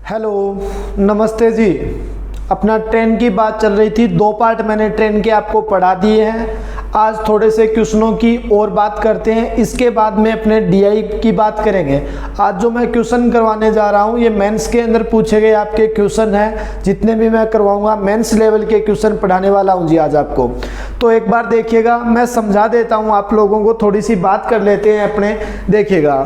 Hello, नमस्ते जी। अपना train की बात चल रही थी, 2 पार्ट मैंने ट्रेन के आपको पढ़ा दिए हैं। आज थोड़े से क्वेश्चनों की और बात करते हैं, इसके बाद में अपने डीआई की बात करेंगे। आज जो मैं क्वेश्चन करवाने जा रहा हूं ये मेंस के अंदर पूछे गए आपके क्वेश्चन हैं। जितने भी मैं करवाऊंगा मेंस लेवल के क्वेश्चन पढ़ाने वाला हूं जी आज आपको। तो एक बार देखिएगा, मैं समझा देता हूँ आप लोगों को, थोड़ी सी बात कर लेते हैं अपने। देखिएगा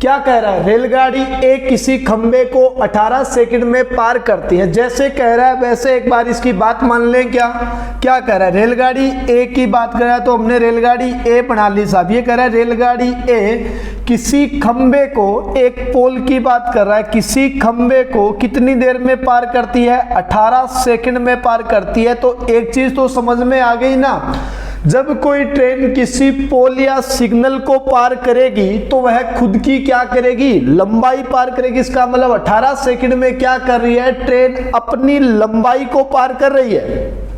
क्या कह रहा है, रेलगाड़ी एक किसी खंबे को 18 सेकंड में पार करती है। जैसे कह रहा है वैसे एक बार इसकी बात मान लें। क्या कह रहा है, रेलगाड़ी ए की बात कर रहा है तो हमने रेलगाड़ी ए बना ली साहब। ये कह रहा है रेलगाड़ी ए किसी खंबे को, एक पोल की बात कर रहा है, किसी खंबे को कितनी देर में पार करती है? 18 सेकंड में पार करती है। तो एक चीज तो समझ में आ गई ना, जब कोई ट्रेन किसी पोल या सिग्नल को पार करेगी तो वह खुद की क्या करेगी? लंबाई पार करेगी। इसका मतलब 18 सेकंड में क्या कर रही है ट्रेन? अपनी लंबाई को पार कर रही है।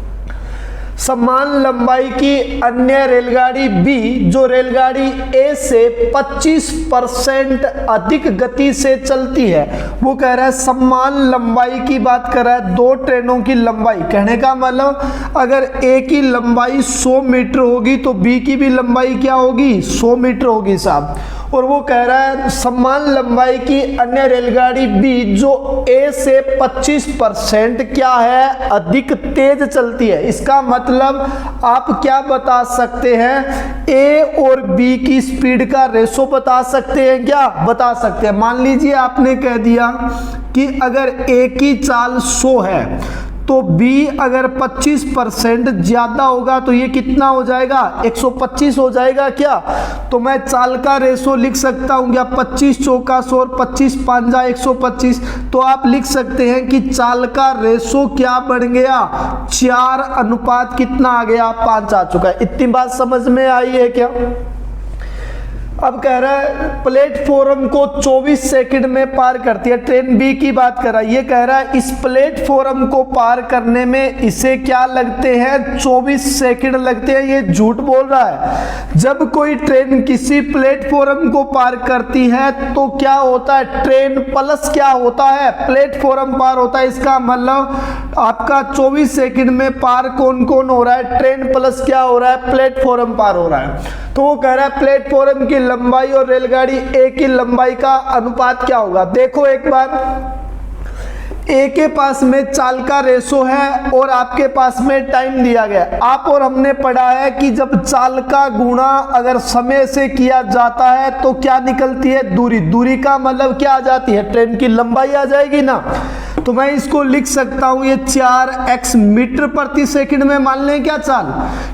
समान लंबाई की अन्य रेलगाड़ी बी, जो रेलगाड़ी ए से 25% अधिक गति से चलती है, वो कह रहा है समान लंबाई की बात कर रहा है। 2 ट्रेनों की लंबाई, कहने का मतलब अगर ए की लंबाई 100 मीटर होगी तो बी की भी लंबाई क्या होगी? 100 मीटर होगी साहब। और वो कह रहा है समान लंबाई की अन्य रेलगाड़ी बी जो ए से 25% क्या है? अधिक तेज चलती है। इसका मतलब आप क्या बता सकते हैं? ए और बी की स्पीड का रेशो बता सकते हैं। क्या बता सकते हैं? मान लीजिए आपने कह दिया कि अगर ए की चाल 100 है तो बी अगर 25% ज्यादा होगा तो ये कितना हो जाएगा? 125 हो जाएगा। क्या तो मैं चाल का रेशो लिख सकता हूं क्या? 25 चौका 100 और 25 5 125। तो आप लिख सकते हैं कि चाल का रेशो क्या बन गया? 4 अनुपात कितना आ गया? 5 आ चुका है। इतनी बात समझ में आई है क्या? अब कह रहा है प्लेटफॉर्म को 24 सेकंड में पार करती है। ट्रेन बी की बात कर रहा है। ये कह रहा है इस प्लेटफॉर्म को पार करने में इसे क्या लगते हैं? 24 सेकंड लगते हैं। ये झूठ बोल रहा है। जब कोई ट्रेन किसी प्लेटफॉर्म को पार करती है तो क्या होता है? ट्रेन प्लस क्या होता है? प्लेटफॉर्म पार होता है। इसका मतलब आपका 24 सेकंड में पार कौन कौन हो रहा है? ट्रेन प्लस क्या हो रहा है? प्लेटफॉर्म पार हो रहा है। तो वो कह रहा है प्लेटफॉर्म की लंबाई और रेलगाड़ी ए की लंबाई का अनुपात क्या होगा? देखो एक बार, ए के पास में चाल का रेशो है और आपके पास में टाइम दिया गया। आप और हमने पढ़ा है कि जब चाल का गुणा अगर समय से किया जाता है तो क्या निकलती है? दूरी। दूरी का मतलब क्या आ जाती है? ट्रेन की लंबाई आ जाएगी ना। तो मैं इसको लिख सकता हूं ये 4x मीटर प्रति सेकंड में मान लें क्या चाल,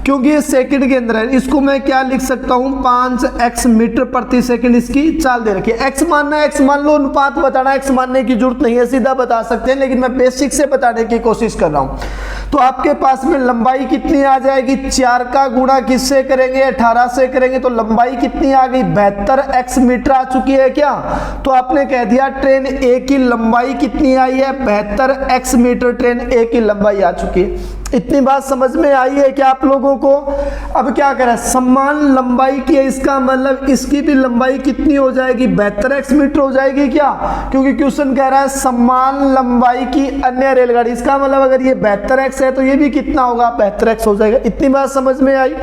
क्योंकि ये सेकंड के अंदर है। इसको मैं क्या लिख सकता हूं? 5x मीटर प्रति सेकंड इसकी चाल दे रखी है। x मानना है x मान लो, अनुपात बताना x मानने की जरूरत नहीं है, सीधा बता सकते हैं, लेकिन मैं बेसिक से बताने की कोशिश कर रहा हूं। तो आपके पास में लंबाई कितनी आ जाएगी? 4 का गुणा किससे करेंगे? 18 से करेंगे तो लंबाई कितनी आ गई? 72x मीटर आ चुकी है। क्या तो आपने कह दिया ट्रेन ए की लंबाई कितनी आई है? 72x मीटर ट्रेन ए की लंबाई आ चुकी है। इतनी बात समझ में आई है क्या आप लोगों को? अब क्या करें, समान लंबाई की है, इसका मतलब इसकी भी लंबाई कितनी हो जाएगी? 72x मीटर हो जाएगी। क्या क्योंकि क्वेश्चन कह रहा है समान लंबाई की अन्य रेलगाड़ी, इसका मतलब अगर ये 72x है तो ये भी कितना होगा? 72x हो जाएगा। इतनी बात समझ में आई?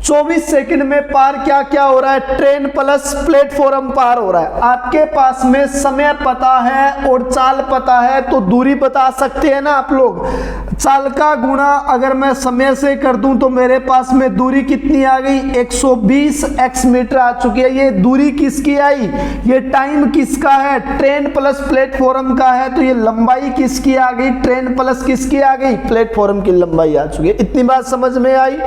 24 सेकंड में पार क्या क्या हो रहा है? ट्रेन प्लस प्लेटफॉर्म पार हो रहा है। आपके पास में समय पता है और चाल पता है तो दूरी बता सकते हैं ना आप लोग। चाल का गुणा अगर मैं समय से कर दूं तो मेरे पास में दूरी कितनी आ गई? 120x मीटर आ चुकी है। ये दूरी किसकी आई? ये टाइम किसका है? ट्रेन प्लस प्लेटफॉर्म का है। तो ये लंबाई किसकी आ गई? ट्रेन प्लस किसकी आ गई? प्लेटफॉर्म की लंबाई आ चुकी है। इतनी बात समझ में आई?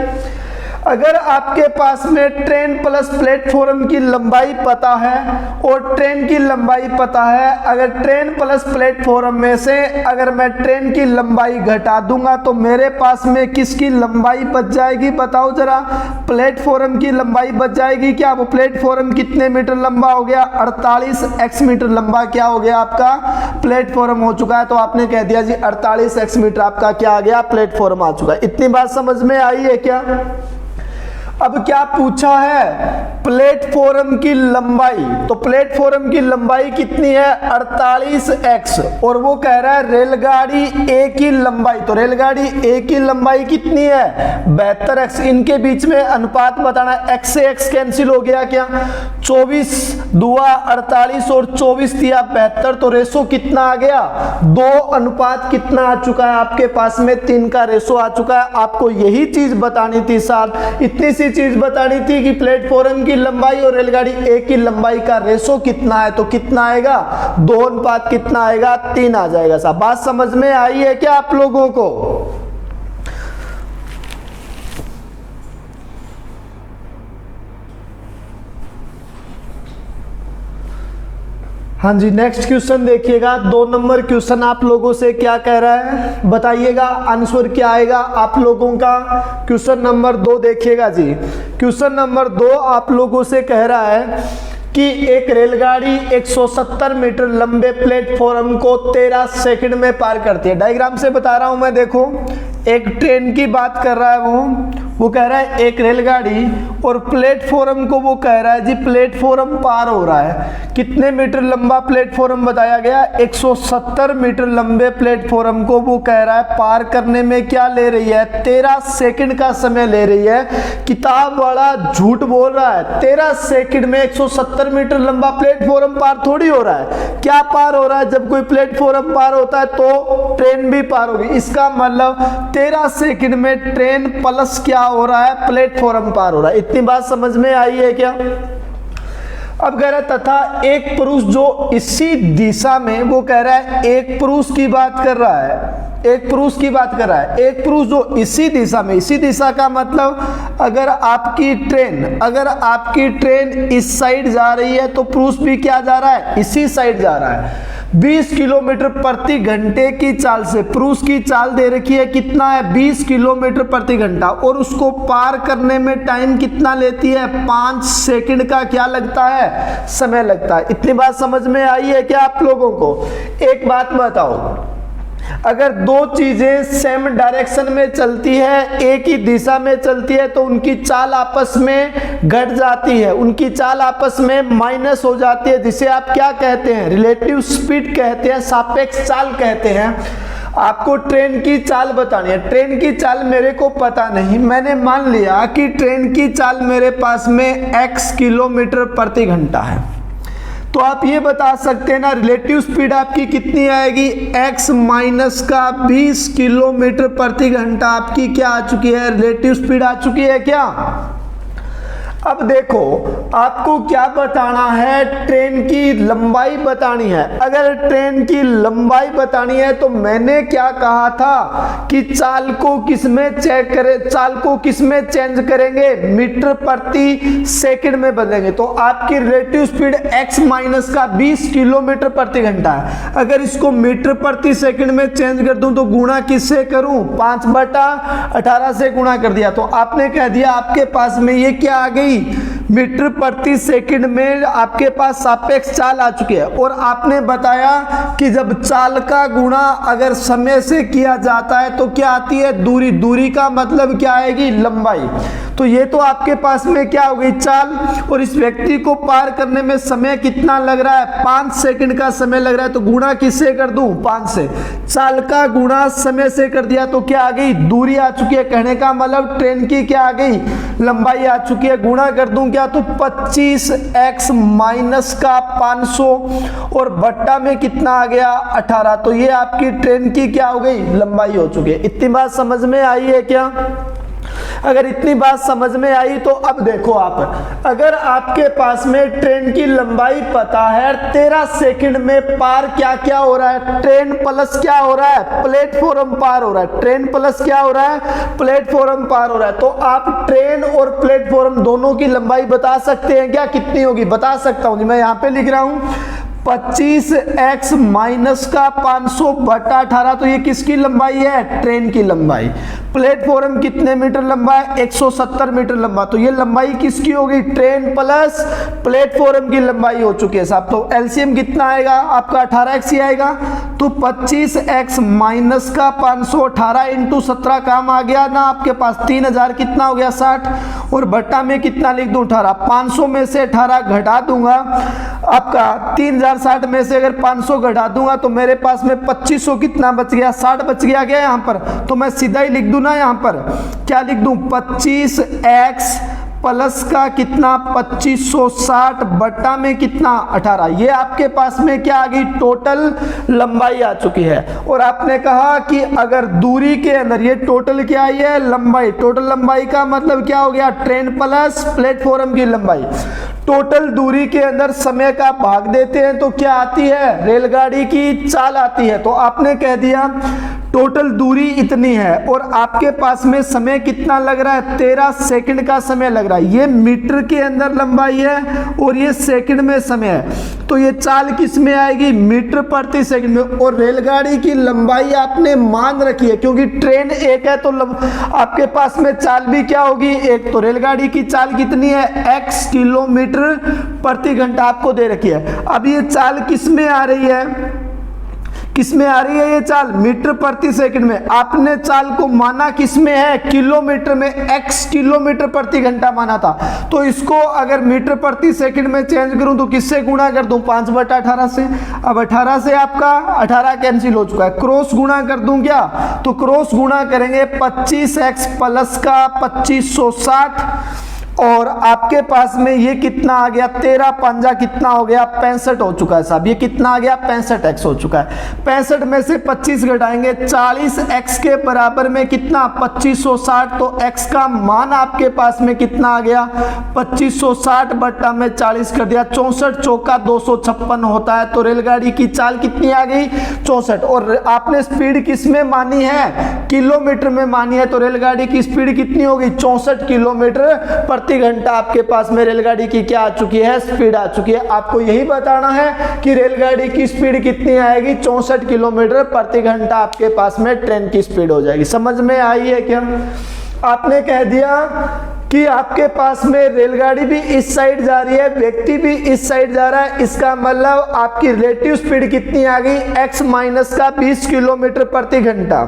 अगर आपके पास में ट्रेन प्लस प्लेटफॉर्म की लंबाई पता है और ट्रेन की लंबाई पता है, अगर ट्रेन प्लस प्लेटफॉर्म में से अगर मैं ट्रेन की लंबाई घटा दूंगा तो मेरे पास में किसकी लंबाई बच जाएगी? बताओ जरा। प्लेटफॉर्म की लंबाई बच जाएगी। क्या वो प्लेटफॉर्म कितने मीटर लंबा हो गया? 48x मीटर लंबा क्या हो गया? आपका प्लेटफॉर्म हो चुका है। तो आपने कह दिया जी 48x मीटर आपका क्या आ गया? प्लेटफॉर्म आ चुका है। इतनी बात समझ में आई है क्या? अब क्या पूछा है, प्लेटफॉर्म की लंबाई। तो प्लेटफॉर्म की लंबाई कितनी है, 48x, और वो कह रहा है रेलगाड़ी ए की लंबाई। तो रेलगाड़ी ए की लंबाई कितनी है, 72x। इनके बीच में अनुपात बताना है, x से x कैंसिल हो गया क्या, 24 दुआ 48 और 24 दिया 72, तो रेशो कितना आ गया, 2 अनुपात कितना आ चुका है आपके पास में, 3 का रेशो आ चुका है। आपको यही चीज बतानी थी साहब, इतनी सी चीज बतानी थी कि प्लेटफॉर्म की लंबाई और रेलगाड़ी ए की लंबाई का रेशो कितना है। तो कितना आएगा, 2 अनुपात कितना आएगा, 3 आ जाएगा साहब। बात समझ में आई है क्या आप लोगों को? हाँ जी, नेक्स्ट क्वेश्चन देखिएगा। 2 नंबर क्वेश्चन आप लोगों से क्या कह रहा है, बताइएगा आंसर क्या आएगा आप लोगों का। क्वेश्चन नंबर 2 देखिएगा जी। क्वेश्चन नंबर 2 आप लोगों से कह रहा है कि एक रेलगाड़ी 170 मीटर लंबे प्लेटफॉर्म को 13 सेकंड में पार करती है। डायग्राम से बता रहा हूं मैं, देखो एक ट्रेन की बात कर रहा है, वो कह रहा है एक रेलगाड़ी और प्लेटफॉर्म को वो कह रहा है जी प्लेटफॉर्म पार हो रहा है। कितने मीटर लंबा प्लेटफॉर्म बताया गया, 170 मीटर लंबे प्लेटफॉर्म को वो कह रहा है पार करने में क्या ले रही है, 13 सेकंड का समय ले रही है। किताब वाला झूठ बोल रहा है, 13 सेकंड में 170 मीटर लंबा प्लेटफॉर्म पार थोड़ी हो रहा है। क्या पार हो रहा है, जब कोई प्लेटफॉर्म पार होता है तो ट्रेन भी पार होगी। इसका मतलब 13 सेकंड में ट्रेन प्लस क्या हो रहा है, प्लेटफॉर्म पार हो रहा है। इतनी बात समझ में आई है क्या? अब कह रहा है तथा एक पुरुष जो इसी दिशा में, वो कह रहा है एक पुरुष की बात कर रहा है, एक पुरुष की बात कर रहा है, एक पुरुष जो इसी दिशा में, इसी दिशा का मतलब अगर आपकी ट्रेन इस साइड जा रही है तो पुरुष भी क्या जा रहा है, इसी साइड जा रहा है। 20 किलोमीटर प्रति घंटे की चाल से, पुरुष की चाल दे रखी है कितना है, 20 किलोमीटर प्रति घंटा, और उसको पार करने में टाइम कितना लेती है, 5 सेकंड का क्या लगता है, समय लगता है। इतनी बात समझ में आई है क्या आप लोगों को? एक बात बताओ, अगर 2 चीजें सेम डायरेक्शन में चलती है, एक ही दिशा में चलती है, तो उनकी चाल आपस में घट जाती है, उनकी चाल आपस में माइनस हो जाती है, जिसे आप क्या कहते हैं, रिलेटिव स्पीड कहते हैं, सापेक्ष चाल कहते हैं। आपको ट्रेन की चाल बतानी है। ट्रेन की चाल मेरे को पता नहीं, मैंने मान लिया कि ट्रेन की चाल मेरे पास में x किलोमीटर प्रति घंटा है, तो आप ये बता सकते हैं ना रिलेटिव स्पीड आपकी कितनी आएगी, x माइनस का 20 किलोमीटर प्रति घंटा आपकी क्या आ चुकी है, रिलेटिव स्पीड आ चुकी है क्या? अब देखो आपको क्या बताना है, ट्रेन की लंबाई बतानी है। अगर ट्रेन की लंबाई बतानी है तो मैंने क्या कहा था कि चाल को किसमें चेक करें, चाल को किसमें चेंज करेंगे, मीटर प्रति सेकंड में बदलेंगे। तो आपकी रिलेटिव स्पीड x माइनस का 20 किलोमीटर प्रति घंटा है। अगर इसको मीटर प्रति सेकंड में चेंज कर दूं तो गुणा किससे करूं, 5/18 से गुणा कर दिया, तो आपने कह दिया आपके पास में ये क्या आ गई, मीटर प्रति सेकंड में आपके पास सापेक्ष चाल आ चुकी है। और आपने बताया कि जब चाल का गुणा अगर समय से किया जाता है तो क्या आती है, दूरी। दूरी का मतलब क्या आएगी, लंबाई। तो ये तो आपके पास में क्या हो गई, चाल, और इस व्यक्ति को पार करने में समय कितना लग रहा है, 5 सेकंड का समय लग रहा है, तो गुणा किससे कर दूं, 5 से। चाल का गुणा समय से कर दिया तो क्या आ गई, दूरी आ चुकी है। कहने का मतलब ट्रेन की क्या आ गई, लंबाई आ चुकी है। गुणा कर दूं क्या, तो 25x माइनस का 500 और बट्टा में कितना आ गया, 18। तो ये आपकी ट्रेन की क्या हो गई, लंबाई हो चुकी है। इतनी बात समझ में आई है क्या? अगर इतनी बात समझ में आई तो अब देखो आप, अगर आपके पास में ट्रेन की लंबाई पता है, 13 सेकंड में पार क्या क्या हो रहा है, ट्रेन प्लस क्या हो रहा है, प्लेटफॉर्म पार हो रहा है। ट्रेन प्लस क्या हो रहा है, प्लेटफॉर्म पार हो रहा है। तो आप ट्रेन और प्लेटफॉर्म दोनों की लंबाई बता सकते हैं क्या, कितनी होगी? बता सकता हूं जी, मैं यहां पे लिख रहा हूं 25x माइनस का 500 बटा 18, तो ये किसकी लंबाई है? ट्रेन की लंबाई। प्लेटफॉर्म कितने मीटर लंबा है? 170 मीटर लंबा। तो ये लंबाई किसकी होगी? ट्रेन प्लस प्लेटफॉर्म की लंबाई हो चुकी है साहब। तो एलसीएम कितना आएगा आपका? 18x ही आएगा। तो 25x माइनस का 500, 18 इंटू 17 काम आ गया ना आपके पास, 3000 कितना हो गया? 60। और बट्टा में कितना लिख दूं? 18। 500 में से 18 घटा दूंगा आपका, 3060 में से अगर 500 घटा दूंगा तो मेरे पास में 2500 कितना बच गया? 60 बच गया क्या यहाँ पर? तो मैं सीधा ही लिख दूं ना यहाँ पर, क्या लिख दूं? 25x प्लस का कितना? 2560 बट्टा में कितना? 18। ये आपके पास में क्या आ गई? टोटल लंबाई आ चुकी है। और आपने कहा कि अगर दूरी के अंदर, ये टोटल क्या आई है? लंबाई। टोटल लंबाई का मतलब क्या हो गया? ट्रेन प्लस प्लेटफॉर्म की लंबाई। टोटल दूरी के अंदर समय का भाग देते हैं तो क्या आती है? रेलगाड़ी की चाल आती है। तो आपने कह दिया टोटल दूरी इतनी है और आपके पास में समय कितना लग रहा है? 13 सेकंड का समय लग रहा है। ये मीटर के अंदर लंबाई है और ये सेकंड में समय है। तो ये चाल किस में आएगी? मीटर प्रति सेकंड में। और रेलगाड़ी की लंबाई आपने मान रखी है, क्योंकि ट्रेन एक है तो आपके पास में चाल भी क्या होगी? एक। तो रेलगाड़ी की चाल कितनी है? x किलोमीटर प्रति घंटा आपको दे रखी है। अब ये चाल किस में आ रही है? किस में आ रही है ये चाल? मीटर प्रति सेकंड में। आपने चाल को माना किस में है? किलोमीटर में। x किलोमीटर प्रति घंटा माना था। तो इसको अगर मीटर प्रति सेकंड में चेंज करूं तो किससे गुणा कर दूं? 5 बटा 18 से। अब 18 से आपका 18 कैंसिल हो चुका है, क्रॉस गुणा कर दूं क्या? तो क्रॉस गुणा करेंगे 25x प्लस का 2560 और आपके पास में ये कितना आ गया? 13 पंजा कितना हो गया? 65 हो चुका है साहब। ये कितना आ गया? 65x हो चुका है। 65 में से 25 घटाएंगे, 40x के बराबर में कितना? 2560। तो x का मान आपके पास में कितना आ गया? 2560 बट्टा में 40 कर दिया, 64 चौका 256 होता है। तो रेलगाड़ी की चाल कितनी आ गई? 64। और आपने स्पीड किस में मानी है? किलोमीटर में मानी है। तो रेलगाड़ी की स्पीड कितनी होगी? 64 किलोमीटर प्रति घंटा आपके पास में रेलगाड़ी की क्या आ चुकी है? स्पीड आ चुकी है। आपको यही बताना है कि रेलगाड़ी की स्पीड कितनी आएगी? 64 किलोमीटर प्रति घंटा आपके पास में ट्रेन की स्पीड हो जाएगी। समझ में आई है क्या? आपने कह दिया कि आपके पास में रेलगाड़ी भी इस साइड जा रही है, व्यक्ति भी इस साइड जा रहा है। इसका मतलब आपकी रिलेटिव स्पीड कितनी आ गई? x माइनस का 20 किलोमीटर प्रति घंटा।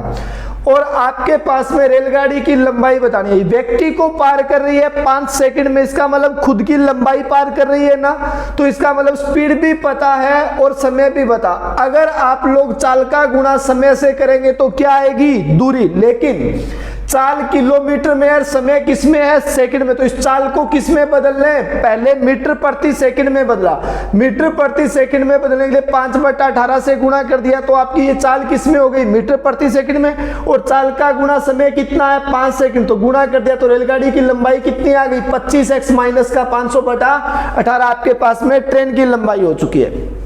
और आपके पास में रेलगाड़ी की लंबाई बतानी है। व्यक्ति को पार कर रही है 5 सेकंड में, इसका मतलब खुद की लंबाई पार कर रही है ना। तो इसका मतलब स्पीड भी पता है और समय भी पता। अगर आप लोग चाल का गुणा समय से करेंगे तो क्या आएगी? दूरी। लेकिन चाल किलोमीटर में है, समय किस में है? सेकंड में। तो इस चाल को किस में बदल लें? पहले मीटर प्रति सेकंड में बदला। मीटर प्रति सेकंड में बदलने के लिए 5 बटा 18 से गुणा कर दिया, तो आपकी ये चाल किस में हो गई? मीटर प्रति सेकंड में। और चाल का गुणा समय कितना है? 5 सेकंड। तो गुणा कर दिया, तो रेलगाड़ी की लंबाई कितनी आ गई? 25x माइनस का 500 बटा 18 आपके पास में ट्रेन की लंबाई हो चुकी है।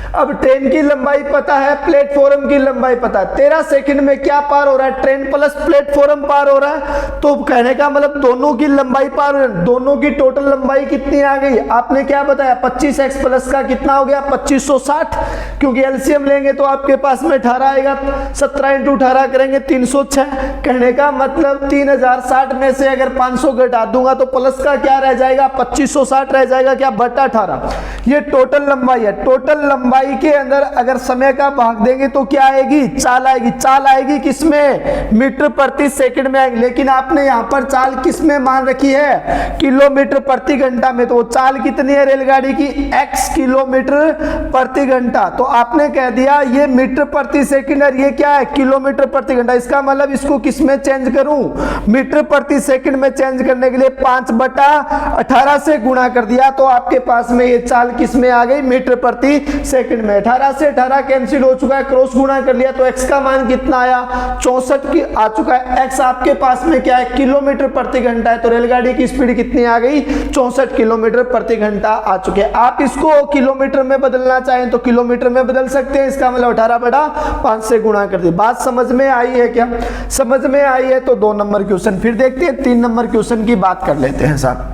अब ट्रेन की लंबाई पता है, प्लेटफॉर्म की लंबाई पता है। 13 सेकंड में क्या पार हो रहा है? ट्रेन प्लस प्लेटफॉर्म पार हो रहा है। तो कहने का मतलब दोनों की लंबाई पार हो रही है। दोनों की टोटल लंबाई कितनी आ गई? आपने क्या बताया? 25x प्लस का कितना हो गया? 2560। क्योंकि एलसीएम लेंगे तो आपके पास में 18 आएगा। 17 इंटू 18 करेंगे 306। कहने का मतलब 3060 में से अगर 500 घटा दूंगा तो प्लस का क्या रह जाएगा? 2560 रह जाएगा क्या? बटा 18। ये टोटल लंबाई है। टोटल लंबाई के अंदर अगर समय का भाग देंगे तो क्या आएगी? चाल आएगी। चाल आएगी किसमें? मीटर प्रति सेकंड में आएगी। लेकिन आपने यहां पर चाल किस में मान रखी है? किलोमीटर प्रति घंटा में। तो चाल कितनी है रेलगाड़ी की? x किलोमीटर प्रति घंटा। तो आपने कह दिया ये मीटर प्रति सेकंड और ये क्या है? किलोमीटर प्रति घंटा। इसका मतलब इसको किस में चेंज करूं? मीटर प्रति सेकंड में चेंज करने के लिए 5 बटा 18 से गुणा कर दिया, तो आपके पास में ये चाल किस में आ गई? मीटर प्रति सेकंड में। 18 से 18 कैंसिल हो चुका है, क्रॉस गुणा कर लिया तो x का मान कितना आया? 64 की आ चुका है। x आपके पास में क्या है? किलोमीटर प्रति घंटा है। तो रेलगाड़ी की स्पीड कितनी आ गई? 64 किलोमीटर प्रति घंटा आ चुके हैं। आप इसको किलोमीटर में बदलना चाहें तो किलोमीटर में बदल सकते हैं। इसका मतलब 18 बटा 5 से गुणा कर दी। बात समझ में आई है क्या? समझ में आई है तो 2 नंबर क्वेश्चन फिर देखते हैं। 3 नंबर क्वेश्चन की बात कर लेते हैं साहब।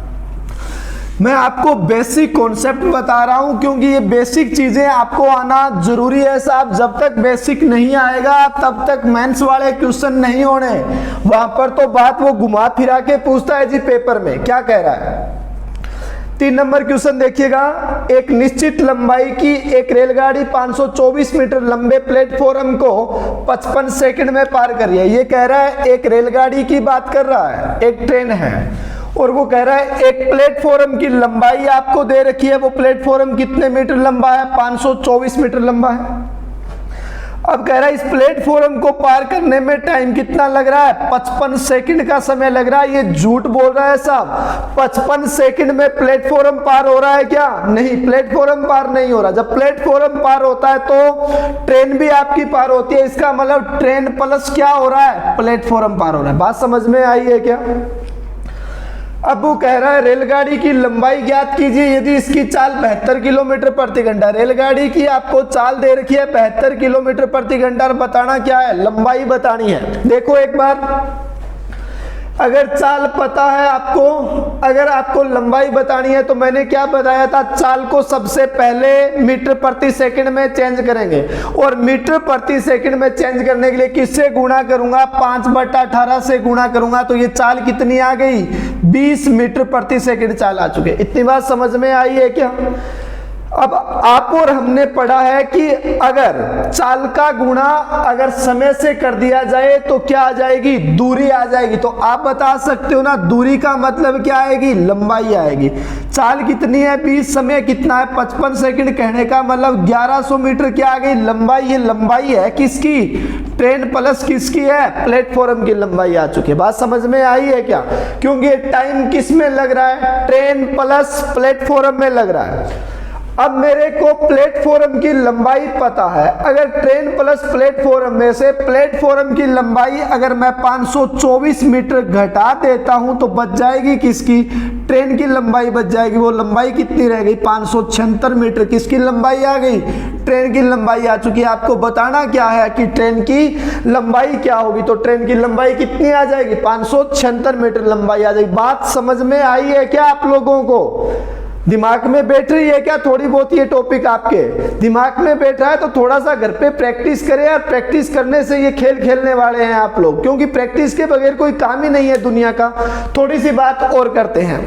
मैं आपको बेसिक कॉन्सेप्ट बता रहा हूं क्योंकि ये बेसिक चीजें आपको आना जरूरी है साहब। जब तक बेसिक नहीं आएगा तब तक मेंस वाले क्वेश्चन नहीं होने। वहां पर तो बात वो घुमा फिरा के पूछता है जी पेपर में। क्या कह रहा है? 3 नंबर क्वेश्चन देखिएगा। एक निश्चित लंबाई की एक रेलगाड़ी 524 मीटर लंबे प्लेटफॉर्म को 55 सेकंड में पार कर रही है। ये कह रहा है एक रेलगाड़ी की बात कर रहा है, एक ट्रेन है और वो कह रहा है एक प्लेटफॉर्म की लंबाई आपको दे रखी है। वो प्लेटफॉर्म कितने मीटर लंबा है? 524 मीटर लंबा है। अब कह रहा है इस प्लेटफॉर्म को पार करने में टाइम कितना लग रहा है? 55 सेकंड का समय लग रहा है। ये झूठ बोल रहा है साहब। 55 सेकंड में प्लेटफॉर्म पार हो रहा है क्या? नहीं, प्लेटफॉर्म पार नहीं हो रहा। जब प्लेटफॉर्म पार होता है तो ट्रेन भी आपकी पार होती है। इसका मतलब ट्रेन प्लस क्या हो रहा है? प्लेटफॉर्म पार हो रहा है। बात समझ में आई है क्या? अब वो कह रहा है रेलगाड़ी की लंबाई ज्ञात कीजिए यदि इसकी चाल 72 किलोमीटर प्रति घंटा। रेलगाड़ी की आपको चाल दे रखी है 72 किलोमीटर प्रति घंटा। बताना क्या है? लंबाई बतानी है। देखो एक बार, अगर चाल पता है आपको, अगर आपको लंबाई बतानी है तो मैंने क्या बताया था? चाल को सबसे पहले मीटर प्रति सेकंड में चेंज करेंगे और मीटर प्रति सेकंड में चेंज करने के लिए किससे गुणा करूंगा? 5/18 से गुणा करूंगा। तो ये चाल कितनी आ गई? 20 मीटर प्रति सेकंड चाल आ चुके। इतनी बात समझ में आई है क्या? अब आप और हमने पढ़ा है कि अगर चाल का गुणा अगर समय से कर दिया जाए तो क्या आ जाएगी? दूरी आ जाएगी। तो आप बता सकते हो ना, दूरी का मतलब क्या आएगी? लंबाई आएगी। चाल कितनी है? 20, समय कितना है? 55 सेकंड। कहने का मतलब 1100 मीटर क्या आ गई? लंबाई। ये लंबाई है किसकी? ट्रेन प्लस किसकी है? प्लेटफॉर्म की लंबाई आ चुकी है। बात समझ में आई है क्या? क्योंकि टाइम किस में लग रहा है? ट्रेन प्लस प्लेटफॉर्म में लग रहा है। अब मेरे को प्लेटफॉर्म की लंबाई पता है। अगर ट्रेन प्लस प्लेटफॉर्म में से प्लेटफॉर्म की लंबाई अगर मैं 524 मीटर घटा देता हूं तो बच जाएगी किसकी? ट्रेन की लंबाई बच जाएगी। वो लंबाई कितनी रह गई? 576 मीटर। किसकी लंबाई आ गई? ट्रेन की लंबाई आ चुकी है। आपको बताना क्या है कि ट्रेन की लंबाई क्या होगी? तो ट्रेन की लंबाई कितनी आ जाएगी? 576 मीटर लंबाई आ जाएगी। बात समझ में आई है क्या आप लोगों को? दिमाग में बैठ रही है क्या? थोड़ी बहुत ये टॉपिक आपके दिमाग में बैठ रहा है तो थोड़ा सा घर पे प्रैक्टिस करें। और प्रैक्टिस करने से ये खेल खेलने वाले हैं आप लोग, क्योंकि प्रैक्टिस के बगैर कोई काम ही नहीं है दुनिया का। थोड़ी सी बात और करते हैं।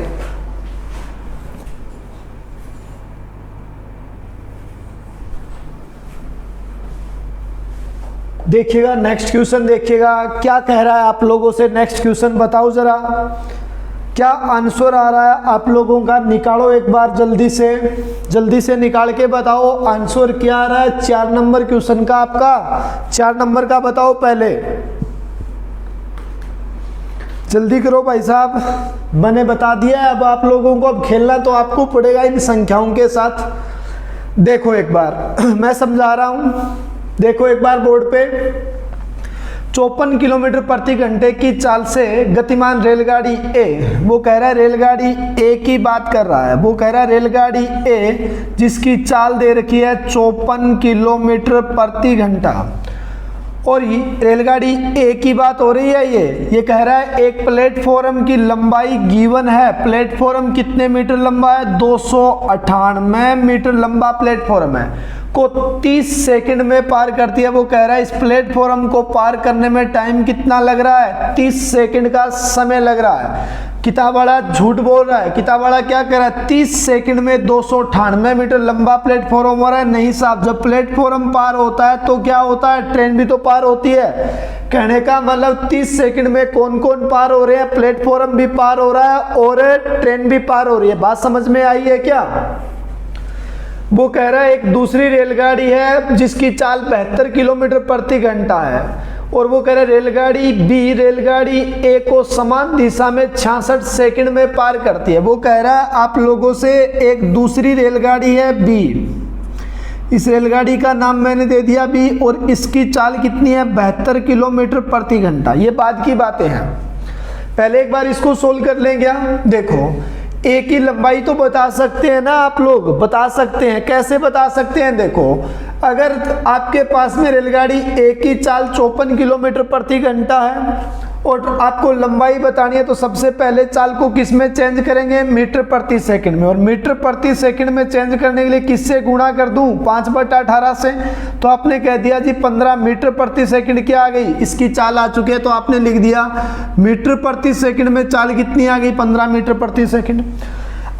देखिएगा नेक्स्ट क्वेश्चन, देखिएगा क्या कह रहा है आप लोगों से। नेक्स्ट क्वेश्चन बताओ जरा, क्या आंसर आ रहा है आप लोगों का? निकालो एक बार जल्दी से निकाल के बताओ आंसर क्या आ रहा है 4 नंबर क्वेश्चन का। आपका 4 नंबर का बताओ पहले, जल्दी करो भाई साहब। मैंने बता दिया है, अब आप लोगों को अब खेलना तो आपको पड़ेगा इन संख्याओं के साथ। देखो एक बार मैं समझा रहा हूं, देखो एक बार बोर्ड पे। 54 किलोमीटर प्रति घंटे की चाल से गतिमान रेलगाड़ी ए, वो कह रहा है रेलगाड़ी ए की बात कर रहा है। वो कह रहा है रेलगाड़ी ए जिसकी चाल दे रखी है 54 किलोमीटर प्रति घंटा, और ये रेलगाड़ी ए की बात हो रही है। ये कह रहा है एक प्लेटफॉर्म की लंबाई गिवन है। प्लेटफॉर्म कितने मीटर लंबा है? 298 मीटर लंबा प्लेटफॉर्म है, को 30 सेकंड में पार करती है। वो कह रहा है इस प्लेटफॉर्म को पार करने में टाइम कितना लग रहा है? 30 सेकंड का समय लग रहा है। किताब वाला झूठ बोल रहा है। किताब वाला क्या कह रहा है? 30 सेकंड में 298 मीटर लंबा प्लेटफॉर्म हो रहा है। नहीं साहब, जब प्लेटफॉर्म पार होता है तो क्या होता है? ट्रेन भी तो पार होती है। कहने का मतलब 30 सेकंड में कौन कौन पार हो रहे हैं? प्लेटफॉर्म भी पार हो रहा है और ट्रेन भी पार हो रही है। बात समझ में आई है क्या? वो कह रहा है एक दूसरी रेलगाड़ी है जिसकी चाल 72 किलोमीटर प्रति घंटा है, और वो कह रहा है रेलगाड़ी बी रेलगाड़ी ए को समान दिशा में 66 सेकंड में पार करती है। वो कह रहा है आप लोगों से एक दूसरी रेलगाड़ी है बी, इस रेलगाड़ी का नाम मैंने दे दिया बी, और इसकी चाल कितनी है? 72 किलोमीटर प्रति घंटा। ये बाद की बातें हैं, पहले एक बार इसको सोल्व कर लें क्या? देखो ए की लंबाई तो बता सकते हैं ना आप लोग, बता सकते हैं। कैसे बता सकते हैं? देखो अगर आपके पास में रेलगाड़ी ए की चाल 54 किलोमीटर प्रति घंटा है और आपको लंबाई बतानी है तो सबसे पहले चाल को किस में चेंज करेंगे, मीटर प्रति सेकंड में। और मीटर प्रति सेकंड में चेंज करने के लिए किससे गुणा कर दूं, 5/18 से। तो आपने कह दिया जी 15 मीटर प्रति सेकंड क्या आ गई, इसकी चाल आ चुकी है। तो आपने लिख दिया मीटर प्रति सेकंड में चाल कितनी आ गई, 15 मीटर प्रति सेकंड।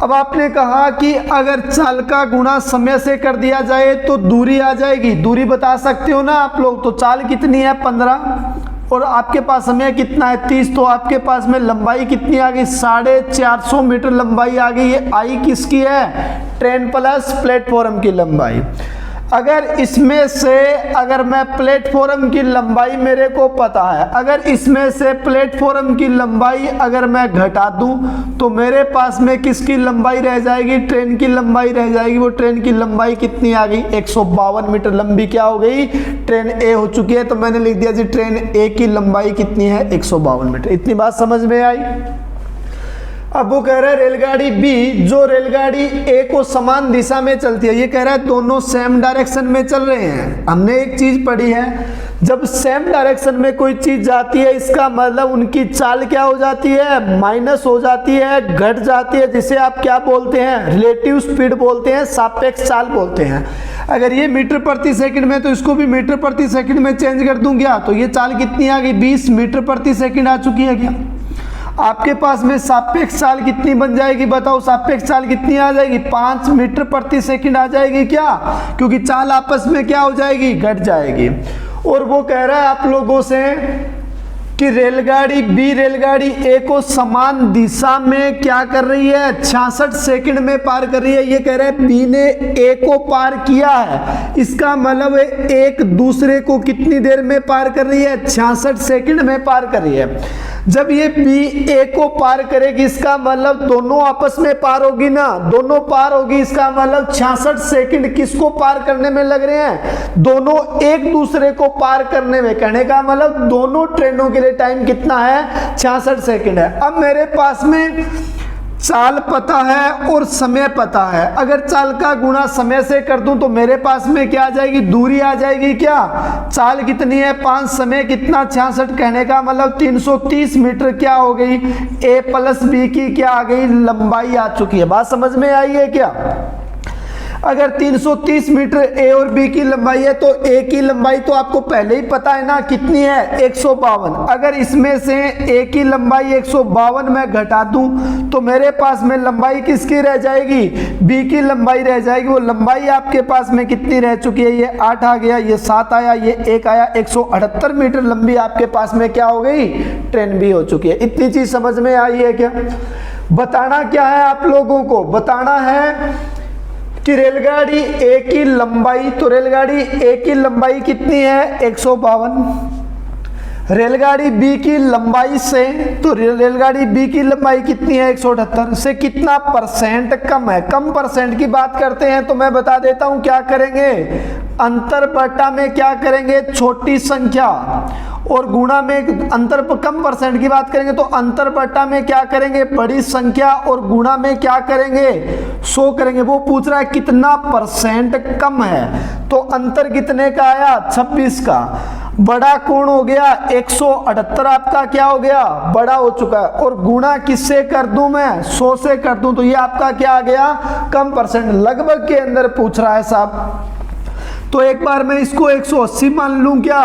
अब आपने कहा कि अगर चाल का गुणा समय से कर दिया जाए तो दूरी आ जाएगी। दूरी बता सकते हो ना आप लोग। तो चाल कितनी है 15 और आपके पास समय कितना है 30। तो आपके पास में लंबाई कितनी आ गई, 450 मीटर लंबाई आ गई। ये आई किसकी है, ट्रेन प्लस प्लेटफॉर्म की लंबाई। अगर इसमें से अगर मैं प्लेटफॉर्म की लंबाई मेरे को पता है, अगर इसमें से प्लेटफॉर्म की लंबाई अगर मैं घटा दूं तो मेरे पास में किसकी लंबाई रह जाएगी, ट्रेन की लंबाई रह जाएगी। वो ट्रेन की लंबाई कितनी आ गई, 152 मीटर लंबी क्या हो गई, ट्रेन ए हो चुकी है। तो मैंने लिख दिया जी ट्रेन ए की लंबाई कितनी है, 152 मीटर। इतनी बात समझ में आई। अब वो कह रहा है रेलगाड़ी बी, जो रेलगाड़ी ए को समान दिशा में चलती है, ये कह रहा है दोनों सेम डायरेक्शन में चल रहे हैं। हमने एक चीज पढ़ी है, जब सेम डायरेक्शन में कोई चीज जाती है इसका मतलब उनकी चाल क्या हो जाती है, माइनस हो जाती है, घट जाती है, जिसे आप क्या बोलते हैं, रिलेटिव स्पीड बोलते हैं, सापेक्ष चाल बोलते हैं। अगर ये मीटर प्रति सेकंड में तो इसको भी मीटर प्रति सेकंड में चेंज कर दूं क्या, तो ये चाल कितनी आ गई, 20 मीटर प्रति सेकंड आ चुकी है क्या। आपके पास में सापेक्ष चाल कितनी बन जाएगी, बताओ सापेक्ष चाल कितनी आ जाएगी, 5 मीटर प्रति सेकंड आ जाएगी क्या, क्योंकि चाल आपस में क्या हो जाएगी, घट जाएगी। और वो कह रहा है आप लोगों से कि रेलगाड़ी बी रेलगाड़ी ए को समान दिशा में क्या कर रही है, 66 सेकंड में पार कर रही है। ये कह रहा है बी ने ए को पार किया है, इसका मतलब है एक दूसरे को कितनी देर में पार कर रही है, 66 सेकंड में पार कर रही है। जब ये बी ए को पार करेगी इसका मतलब दोनों आपस में पार होगी ना, दोनों पार होगी, इसका मतलब 66 सेकंड किसको पार करने में लग रहे हैं, दोनों एक दूसरे को पार करने में। कहने का मतलब दोनों ट्रेनों के लिए टाइम कितना है, 66 सेकंड है। अब मेरे पास में चाल पता है और समय पता है, अगर चाल का गुणा समय से कर दूं तो मेरे पास में क्या आ जाएगी, दूरी आ जाएगी क्या। चाल कितनी है 5, समय कितना 66, कहने का मतलब 330 मीटर क्या हो गई, ए प्लस बी की क्या आ गई, लंबाई आ चुकी है। बात समझ में आई है क्या। अगर 330 मीटर ए और बी की लंबाई है तो ए की लंबाई तो आपको पहले ही पता है ना कितनी है, 152। अगर इसमें से ए की लंबाई 152 में घटा दूं तो मेरे पास में लंबाई किसकी रह जाएगी, बी की लंबाई रह जाएगी। वो लंबाई आपके पास में कितनी रह चुकी है, ये 8 आ गया, ये 7 आया, ये 1 आया, 178 मीटर लंबी आपके पास में क्या हो गई, ट्रेन भी हो चुकी है। इतनी चीज समझ में आई है क्या। बताना क्या है आप लोगों को, बताना है कि रेलगाड़ी ए की लंबाई, तो रेलगाड़ी ए की लंबाई कितनी है, 152। रेलगाड़ी बी की लंबाई से, तो रेलगाड़ी बी की लंबाई कितनी है, 178 से कितना परसेंट कम है। कम परसेंट की बात करते हैं तो मैं बता देता हूं क्या करेंगे, अंतर बटा में क्या करेंगे, छोटी संख्या, और गुणा में अंतर कम परसेंट की बात करेंगे तो अंतर बटा में क्या करेंगे, बड़ी संख्या, और गुणा में क्या करेंगे, 100 करेंगे। वो पूछ रहा है कितना परसेंट कम है, तो अंतर कितने का आया, 26 का। बड़ा कोण हो गया 178 आपका क्या हो गया, बड़ा हो चुका है। और गुणा किससे कर दूं मैं, 100 से कर दूं, तो ये आपका क्या आ गया, कम परसेंट। लगभग के अंदर पूछ रहा है साहब। तो एक बार मैं इसको 180 मान लूं क्या,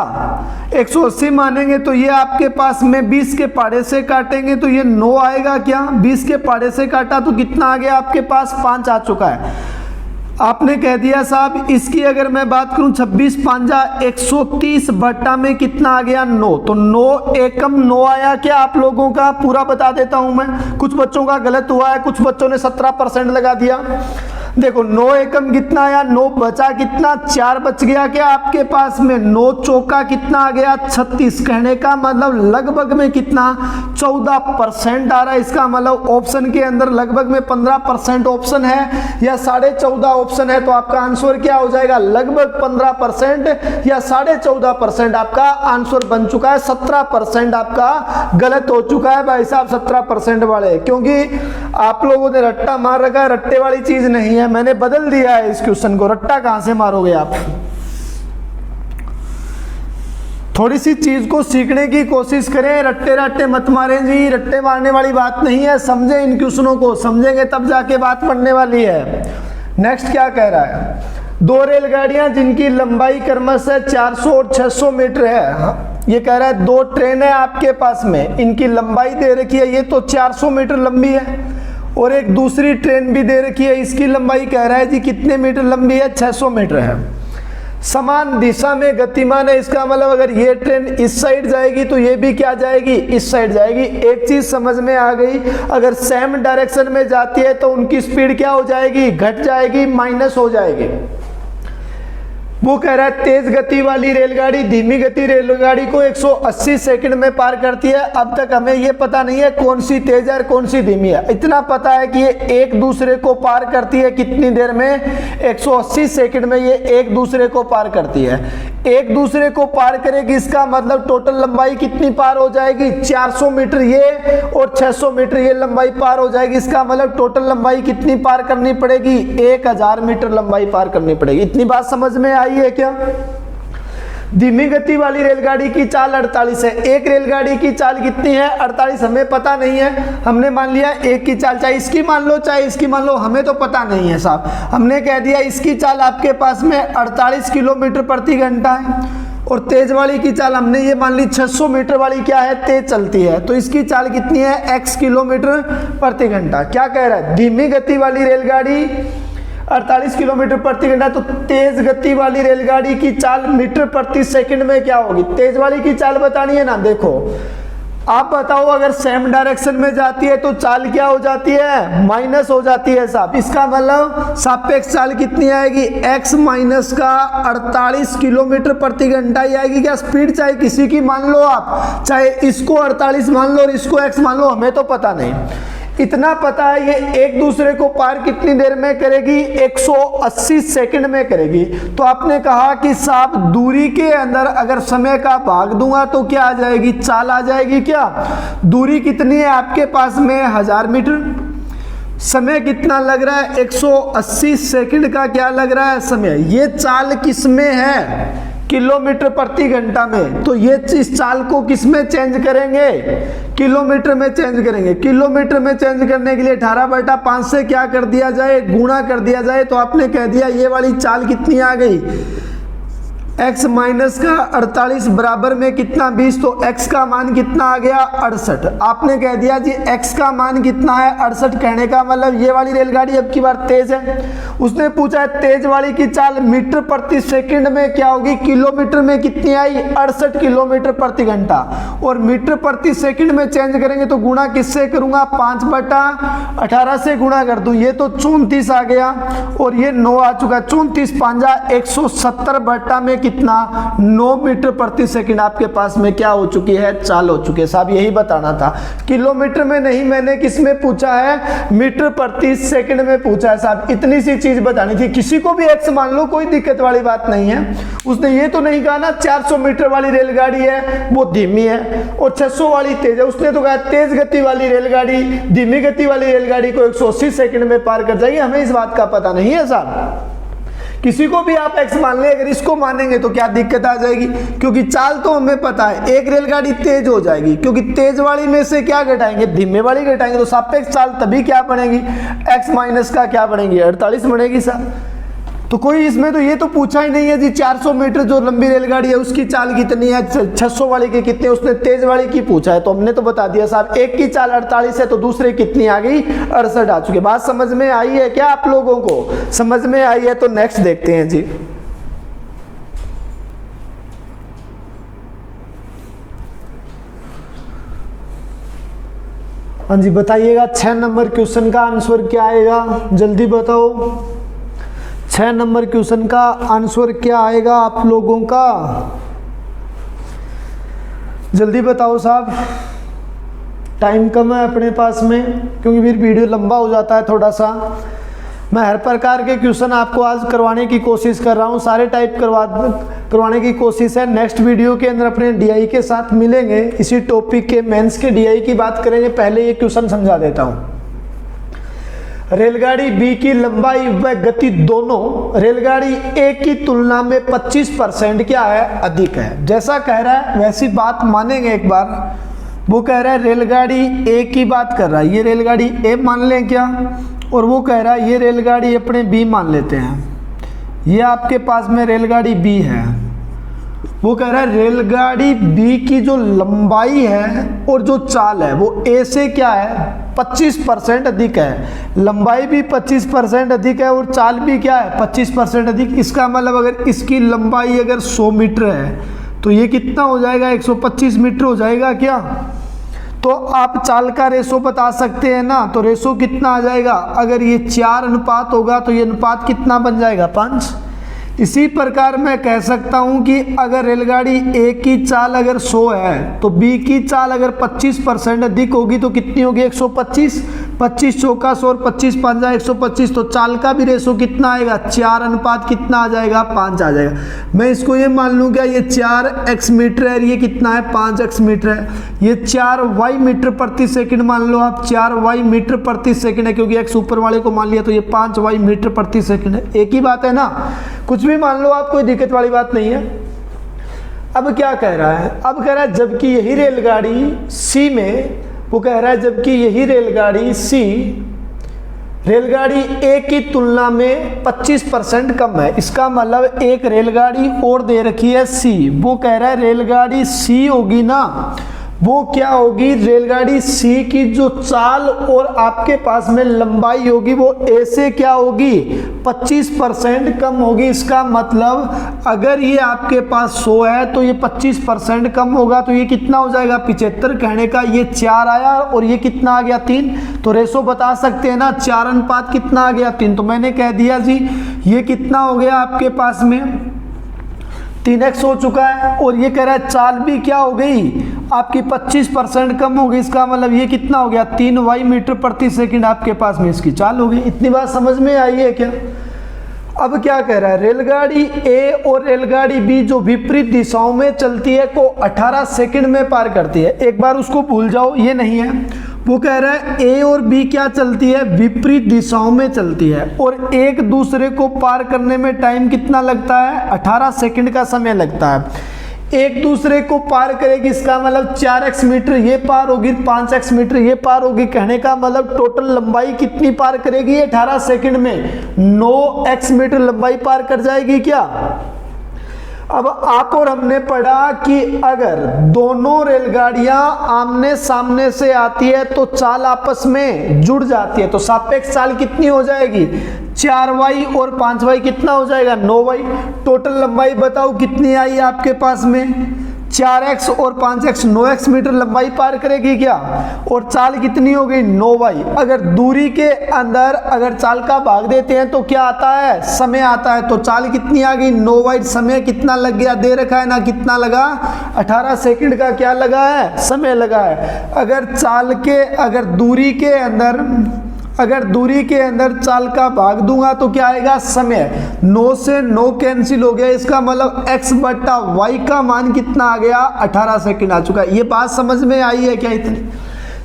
180 मानेंगे तो ये आपके पास में 20 के पाड़े से काटेंगे तो ये 9 आएगा क्या, 20 के पाड़े से काटा तो कितना आ गया आपके पास, 5 आ चुका है। आपने कह दिया साहब इसकी अगर मैं बात करूं 26 5 130 बट्टा में कितना आ गया, 9। तो 9 एकम 9 आया क्या आप लोगों का, पूरा बता देता हूं मैं। कुछ बच्चों का गलत हुआ है, कुछ बच्चों ने 17% लगा दिया। देखो 9 एकम कितना आया, 9 बचा कितना, 4 बच गया क्या आपके पास में, 9 चौका कितना आ गया, 36। कहने का मतलब लगभग में कितना, 14% आ रहा है। इसका मतलब ऑप्शन के अंदर लगभग में 15% ऑप्शन है या 14.5 ऑप्शन है, तो आपका आंसर क्या हो जाएगा, लगभग 15% या 14.5% आपका आंसर बन चुका है। 17% आपका गलत हो चुका है भाई साहब, 17% वाले, क्योंकि आप लोगों ने रट्टा मार रखा है। रट्टे वाली चीज नहीं है, मैंने बदल दिया है इस क्वेश्चन को। रट्टा कहां से मारोगे आप, थोड़ी सी चीज को सीखने की कोशिश करें, रट्टे रट्टे मत मारें जी, रट्टे मारने वाली बात नहीं है। समझें इन क्वेश्चनों को, समझेंगे तब जाके बात पढ़ने वाली है। नेक्स्ट क्या कह रहा है, दो रेलगाड़ियां जिनकी लंबाई क्रमशः 400 और 600 मीटर है। ये कह रहा है दो ट्रेन है आपके पास में, इनकी लंबाई दे रखी है, ये तो 400 मीटर लंबी है, और एक दूसरी ट्रेन भी दे रखी है, इसकी लंबाई कह रहा है जी कितने मीटर लंबी है, 600 मीटर है। समान दिशा में गतिमान है, इसका मतलब अगर ये ट्रेन इस साइड जाएगी तो ये भी क्या जाएगी, इस साइड जाएगी। एक चीज समझ में आ गई, अगर सेम डायरेक्शन में जाती है तो उनकी स्पीड क्या हो जाएगी, घट जाएगी, माइनस हो जाएगी। वो कह रहा है तेज गति वाली रेलगाड़ी धीमी गति रेलगाड़ी को 180 सेकंड में पार करती है। अब तक हमें ये पता नहीं है कौन सी तेज है और कौन सी धीमी है, इतना पता है कि ये एक दूसरे को पार करती है कितनी देर में, 180 सेकंड में ये एक दूसरे को पार करती है। एक दूसरे को पार करेगी, इसका मतलब टोटल लंबाई कितनी पार हो जाएगी, 400 मीटर ये और 600 मीटर ये लंबाई पार हो जाएगी। इसका मतलब टोटल लंबाई कितनी पार करनी पड़ेगी, 1000 मीटर लंबाई पार करनी पड़ेगी। इतनी बात समझ में आई है क्या। धीमी गति वाली रेलगाड़ी की चाल 48 है, एक रेलगाड़ी की चाल कितनी है, 48, हमें पता नहीं है। हमने मान लिया एक की चाल, चाहे इसकी मान लो चाहे इसकी मान लो, हमें तो पता नहीं है साहब। हमने कह दिया इसकी चाल आपके पास में 48 किलोमीटर प्रति घंटा है, और तेज वाली की चाल हमने ये मान ली 600 मीटर वाली क्या है, तेज चलती है, तो इसकी चाल कितनी है, x किलोमीटर प्रति घंटा। क्या कह रहा है, धीमी गति वाली रेलगाड़ी 48 किलोमीटर प्रति घंटा, तो तेज गति वाली रेलगाड़ी की चाल मीटर प्रति सेकंड में क्या होगी, तेज वाली की चाल बतानी है ना। देखो आप बताओ, अगर सेम डायरेक्शन में जाती है तो चाल क्या हो जाती है, माइनस हो जाती है साहब। इसका मतलब सापेक्ष चाल कितनी आएगी, x माइनस का 48 किलोमीटर प्रति घंटा ही आएगी। क्या स्पीड चाहे किसी की मान लो आप, चाहे इसको 48 मान लो और इसको x मान लो, हमें तो पता नहीं। इतना पता है ये एक दूसरे को पार कितनी देर में करेगी, 180 सेकंड में करेगी। तो आपने कहा कि साहब दूरी के अंदर अगर समय का भाग दूंगा तो क्या आ जाएगी, चाल आ जाएगी। क्या दूरी कितनी है आपके पास में, 1000 मीटर, समय कितना लग रहा है, 180 सेकंड का क्या लग रहा है समय। ये चाल किस में है, किलोमीटर प्रति घंटा में, तो ये इस चाल को किस में चेंज करेंगे, किलोमीटर में चेंज करेंगे। किलोमीटर में चेंज करने के लिए 18/5 से क्या कर दिया जाए, गुणा कर दिया जाए। तो आपने कह दिया ये वाली चाल कितनी आ गई, x माइनस का 48 बराबर में कितना 20, तो x का मान कितना आ गया 68। आपने कह दिया जी x का मान कितना है 68, कहने का मतलब ये वाली रेलगाड़ी अब की बार तेज है। उसने पूछा है तेज वाली की चाल मीटर प्रति सेकंड में क्या होगी, किलोमीटर में कितनी आई 68 किलोमीटर प्रति घंटा, और मीटर प्रति सेकंड में चेंज करेंगे तो गुणा किससे करूंगा, 5/18 से गुणा कर दूं, ये तो 34 आ गया और ये 9 आ चुका। 34 5 170 बट्टा में कितना, 9 मीटर प्रति सेकंड आपके पास में क्या हो चुकी है, चाल हो चुकी है। साहब यही बताना था, किलोमीटर में नहीं, मैंने किस में पूछा है, मीटर प्रति सेकंड में पूछा है साहब। इतनी सी चीज बतानी थी। किसी को भी एक्स मान लो, कोई दिक्कत वाली बात नहीं है। उसने ये तो नहीं कहा ना 400 मीटर वाली रेलगाड़ी है वो धीमी है और 600 वाली तेज है। उसने तो कहा तेज गति वाली रेलगाड़ी धीमी गति वाली रेलगाड़ी को 180 सेकंड में पार कर जाएगी। हमें इस बात का पता नहीं है साहब। किसी को भी आप एक्स मान ले, अगर इसको मानेंगे तो क्या दिक्कत आ जाएगी, क्योंकि चाल तो हमें पता है, एक रेलगाड़ी तेज हो जाएगी क्योंकि तेज वाली में से क्या घटाएंगे, धीमे वाली घटाएंगे, तो सापेक्ष चाल तभी क्या बनेगी, x माइनस का क्या बनेगी 48 बनेगी साहब। तो कोई इसमें तो ये तो पूछा ही नहीं है जी 400 मीटर जो लंबी रेलगाड़ी है उसकी चाल कितनी है, 600 वाली की कितनी है, उसने तेज वाली की पूछा है तो हमने तो बता दिया साहब। एक की चाल 48 है तो दूसरे कितनी आ गई 68 आ चुकी। बात समझ में आई है क्या आप लोगों को, समझ में आई है तो नेक्स्ट देखते हैं जी। हाँ जी बताइएगा 6 नंबर क्वेश्चन का आंसर क्या आएगा, जल्दी बताओ। 6 नंबर क्वेश्चन का आंसर क्या आएगा आप लोगों का, जल्दी बताओ साहब। टाइम कम है अपने पास में क्योंकि फिर वीडियो लंबा हो जाता है थोड़ा सा। मैं हर प्रकार के क्वेश्चन आपको आज करवाने की कोशिश कर रहा हूँ, सारे टाइप करवाने की कोशिश है। नेक्स्ट वीडियो के अंदर अपने डीआई के साथ मिलेंगे, इसी टॉपिक के मेंस के डीआई की बात करेंगे। पहले ये क्वेश्चन समझा देता हूँ। रेलगाड़ी बी की लंबाई व गति दोनों रेलगाड़ी ए की तुलना में 25% क्या है, अधिक है। जैसा कह रहा है वैसी बात मानेंगे एक बार। वो कह रहा है रेलगाड़ी ए की बात कर रहा है, ये रेलगाड़ी ए मान लें क्या, और वो कह रहा है ये रेलगाड़ी अपने बी मान लेते हैं। ये आपके पास में रेलगाड़ी बी है। वो कह रहा है रेलगाड़ी बी की जो लंबाई है और जो चाल है वो ए से क्या है, 25% अधिक है। लंबाई भी 25% अधिक है और चाल भी क्या है, 25% अधिक। इसका मतलब अगर इसकी लंबाई अगर 100 मीटर है तो ये कितना हो जाएगा, 125 मीटर हो जाएगा क्या। तो आप चाल का रेशो बता सकते हैं ना, तो रेशो कितना आ जाएगा, अगर ये 4 अनुपात होगा तो ये अनुपात कितना बन जाएगा, 5। इसी प्रकार मैं कह सकता हूं कि अगर रेलगाड़ी ए की चाल अगर 100 है तो बी की चाल अगर 25% अधिक होगी तो कितनी होगी, 125। 25 चौका 100 और 25 पंजा 125, तो चाल का भी रेशो कितना आएगा, 4 अनुपात कितना आ जाएगा, 5 आ जाएगा। मैं इसको ये मान लूँ क्या, ये 4x मीटर है, ये कितना है, 5x मीटर है। ये 4y मीटर प्रति सेकंड मान लो आप, 4y मीटर प्रति सेकंड है, क्योंकि x ऊपर वाले को मान लिया, तो ये 5y मीटर प्रति सेकंड है। एक ही बात है ना, कुछ भी मान लो आप, कोई दिक्कत वाली बात नहीं है। अब क्या कह रहा है, अब कह रहा है जबकि यही रेलगाड़ी सी में, वो कह रहा है जबकि यही रेलगाड़ी सी रेलगाड़ी ए की तुलना में 25% कम है। इसका मतलब एक रेलगाड़ी और दे रखी है सी, वो कह रहा है रेलगाड़ी सी होगी ना, वो क्या होगी, रेलगाड़ी सी की जो चाल और आपके पास में लंबाई होगी वो ए से क्या होगी, 25% कम होगी। इसका मतलब अगर ये आपके पास 100 है तो ये 25% कम होगा, तो ये कितना हो जाएगा, 75। कहने का ये 4 आया और ये कितना आ गया, 3। तो रेशो बता सकते हैं ना, 4 अनुपात कितना आ गया, 3। तो मैंने कह दिया जी ये कितना हो गया आपके पास में 3x हो चुका है, और ये कह रहा है चाल भी क्या हो गई आपकी 25% कम हो गई। इसका मतलब ये कितना हो गया, 3y मीटर प्रति सेकंड आपके पास में इसकी चाल हो गई। इतनी बात समझ में आई है क्या। अब क्या कह रहा है, रेलगाड़ी ए और रेलगाड़ी बी जो विपरीत दिशाओं में चलती है को 18 सेकंड में पार करती है। एक बार उसको भूल जाओ, ये नहीं है। वो कह रहा है ए और बी क्या चलती है, विपरीत दिशाओं में चलती है, और एक दूसरे को पार करने में टाइम कितना लगता है, 18 सेकंड का समय लगता है। एक दूसरे को पार करेगी, इसका मतलब 4x मीटर ये पार होगी, 5x मीटर ये पार होगी। कहने का मतलब टोटल लंबाई कितनी पार करेगी 18 सेकंड में, 9x मीटर लंबाई पार कर जाएगी क्या। अब आप और हमने पढ़ा कि अगर दोनों रेलगाड़ियां आमने सामने से आती है तो चाल आपस में जुड़ जाती है, तो सापेक्ष चाल कितनी हो जाएगी, 4y और 5y कितना हो जाएगा, 9y। टोटल लंबाई बताओ कितनी आई आपके पास में, 4x और 5x 9x मीटर लंबाई पार करेगी क्या, और चाल कितनी हो गई, 9y। अगर दूरी के अंदर अगर चाल का भाग देते हैं तो क्या आता है, समय आता है। तो चाल कितनी आ गई, 9y। समय कितना लग गया, दे रखा है ना, कितना लगा, 18 सेकंड का क्या लगा है, समय लगा है। अगर चाल के अगर दूरी के अंदर चाल का भाग दूंगा तो क्या आएगा, समय। 9 से 9 कैंसिल हो गया, इसका मतलब x बट्टा y का मान कितना आ गया, 18 सेकंड आ चुका है। ये बात समझ में आई है क्या, इतनी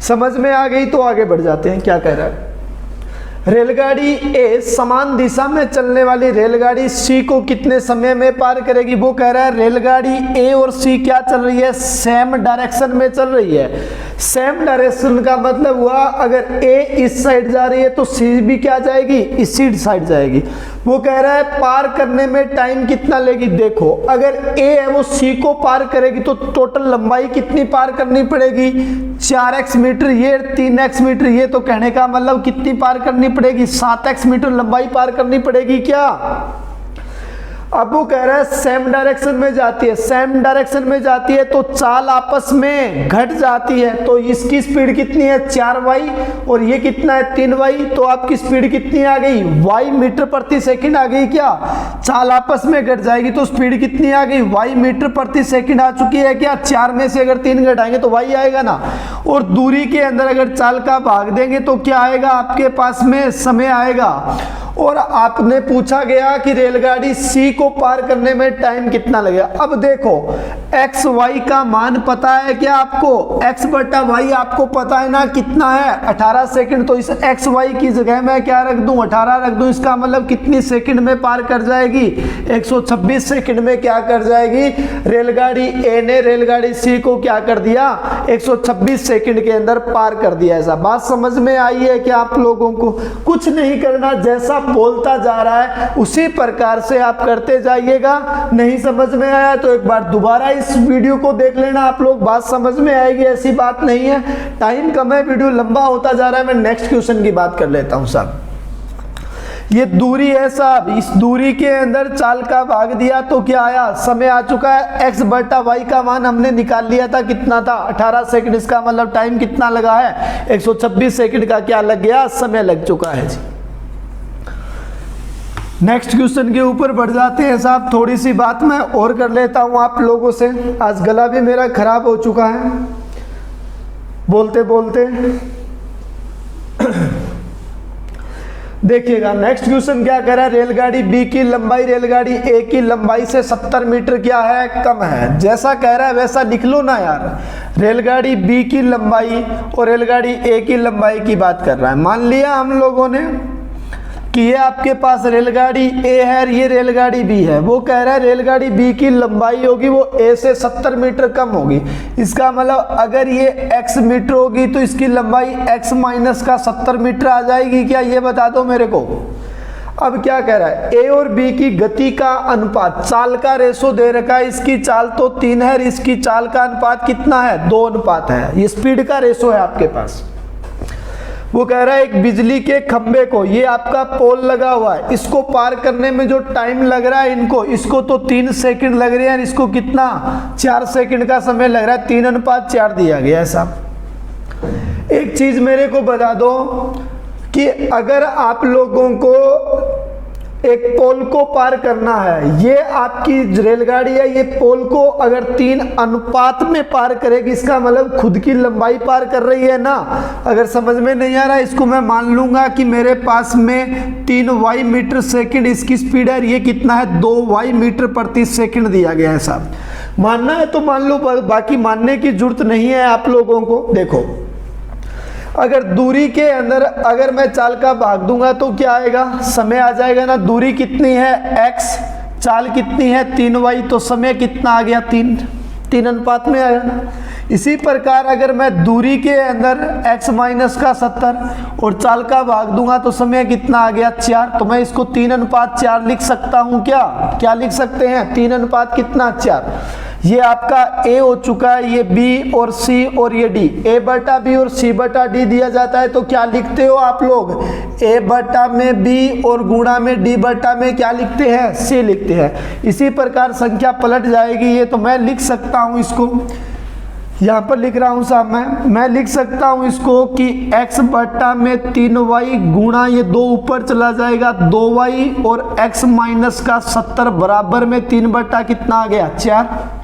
समझ में आ गई तो आगे बढ़ जाते हैं। क्या कह रहा है, रेलगाड़ी ए समान दिशा में चलने वाली रेलगाड़ी सी को कितने समय में पार करेगी। वो कह रहा है रेलगाड़ी ए और सी क्या चल रही है, सेम डायरेक्शन में चल रही है। सेम डायरेक्शन का मतलब हुआ अगर ए इस साइड जा रही है तो सी भी क्या जाएगी, इसी साइड जाएगी। वो कह रहा है पार करने में टाइम कितना लेगी। देखो अगर ए है वो सी को पार करेगी तो टोटल लंबाई कितनी पार करनी पड़ेगी, 4x मीटर ये, 3x मीटर ये। तो कहने का मतलब कितनी पार करनी पड़ेगी, 7x मीटर लंबाई पार करनी पड़ेगी क्या। अब वो कह रहा है सेम डायरेक्शन में जाती है, सेम डायरेक्शन में जाती है तो चाल आपस में घट जाती है। तो इसकी स्पीड कितनी है, 4y, और ये कितना है, 3y। तो आपकी स्पीड कितनी आ गई, y मीटर प्रति सेकंड आ गई क्या। चाल आपस में घट जाएगी तो स्पीड कितनी आ गई, y मीटर प्रति सेकंड आ चुकी है क्या। 4 में से अगर 3 घटाएंगे तो y आएगा ना। और दूरी के अंदर अगर चाल का भाग देंगे तो क्या आएगा आपके पास में, समय आएगा। और आपने पूछा गया कि रेलगाड़ी सी को पार करने में टाइम कितना लगेगा। अब देखो एक्स वाई का मान पता है क्या आपको, एक्स बटा वाई आपको पता है ना कितना है 18 सेकंड। तो इस एक्स वाई की जगह मैं क्या रख दूं 18 रख दूं। इसका मतलब कितनी सेकंड में पार कर जाएगी 126 सेकंड में क्या कर जाएगी रेलगाड़ी ए ने रेलगाड़ी सी को क्या कर दिया 126 सेकंड के अंदर पार कर दिया। ऐसा बात समझ में आई है कि आप लोगों को कुछ नहीं करना, जैसा बोलता जा रहा है उसी प्रकार से आप करते जाइएगा। नहीं समझ में आया तो एक बार दोबारा इस वीडियो को देख लेना आप लोग, बात समझ में आएगी। ऐसी बात नहीं है, टाइम कम है, वीडियो लंबा होता जा रहा है। मैं नेक्स्ट क्वेश्चन की बात कर लेता हूं साहब। ये दूरी है साहब, इस दूरी के अंदर चाल का भाग दिया तो क्या आया, समय आ चुका है। x बटा वाई का मान हमने निकाल लिया था, कितना था 18 सेकंड। इसका मतलब टाइम कितना लगा है 126 सेकंड का क्या लग गया, समय लग चुका है जी। नेक्स्ट क्वेश्चन के ऊपर बढ़ जाते हैं साहब। थोड़ी सी बात मैं और कर लेता हूं आप लोगों से, आज गला भी मेरा खराब हो चुका है बोलते बोलते। देखिएगा नेक्स्ट क्वेश्चन क्या कह रहा है, रेलगाड़ी बी की लंबाई रेलगाड़ी ए की लंबाई से 70 मीटर क्या है कम है। जैसा कह रहा है वैसा लिख लो ना यार। रेलगाड़ी बी की लंबाई और रेलगाड़ी ए की लंबाई की बात कर रहा है। मान लिया हम लोगों ने कि ये आपके पास रेलगाड़ी ए है, ये रेलगाड़ी बी है। वो कह रहा है रेलगाड़ी बी की लंबाई होगी वो ए से 70 मीटर कम होगी। इसका मतलब अगर ये x मीटर होगी तो इसकी लंबाई x माइनस का 70 मीटर आ जाएगी क्या, ये बता दो मेरे को। अब क्या कह रहा है, ए और बी की गति का अनुपात, चाल का रेशो दे रखा है। इसकी चाल तो 3 है, इसकी चाल का अनुपात कितना है 2 अनुपात है। ये स्पीड का रेशो है आपके पास। वो कह रहा है एक बिजली के खंबे को, ये आपका पोल लगा हुआ है, इसको पार करने में जो टाइम लग रहा है इनको, इसको तो 3 सेकंड लग रहे हैं, इसको कितना 4 सेकंड का समय लग रहा है। 3 अनुपात 4 दिया गया है साहब। एक चीज मेरे को बता दो कि अगर आप लोगों को एक पोल को पार करना है, ये आपकी रेलगाड़ी है, ये पोल को अगर 3 अनुपात में पार करेगी, इसका मतलब खुद की लंबाई पार कर रही है ना। अगर समझ में नहीं आ रहा इसको मैं मान लूंगा कि मेरे पास में 3 वाई मीटर सेकंड इसकी स्पीड है, ये कितना है 2 वाई मीटर प्रति सेकंड दिया गया है साहब। मानना है तो मान लो, बाकी मानने की जरूरत नहीं है आप लोगों को। देखो अगर दूरी के अंदर अगर मैं चाल का भाग दूंगा तो क्या आएगा, समय आ जाएगा ना। दूरी कितनी है x, चाल कितनी है 3y, तो समय कितना आ गया 3 अनुपात में आया ना। इसी प्रकार अगर मैं दूरी के अंदर x माइनस का 70 और चाल का भाग दूंगा तो समय कितना आ गया 4, तो मैं इसको 3 अनुपात 4 लिख सकता हूं क्या लिख सकते हैं 3 अनुपात कितना 4। ये आपका A हो चुका है, ये B और C और ये D, A बटा B और C बटा D दिया जाता है। तो क्या लिखते हो आप लोग, A बटा में B और गुणा में D बटा में क्या लिखते हैं C लिखते हैं। इसी प्रकार संख्या पलट जाएगी ये, तो मैं लिख सकता हूं इसको, यहाँ पर लिख रहा हूं साहब मैं लिख सकता हूं इसको कि x बटा में 3y गुणा ये 2 ऊपर चला जाएगा 2y और x माइनस का 70 बराबर में 3 बटा कितना आ गया 4।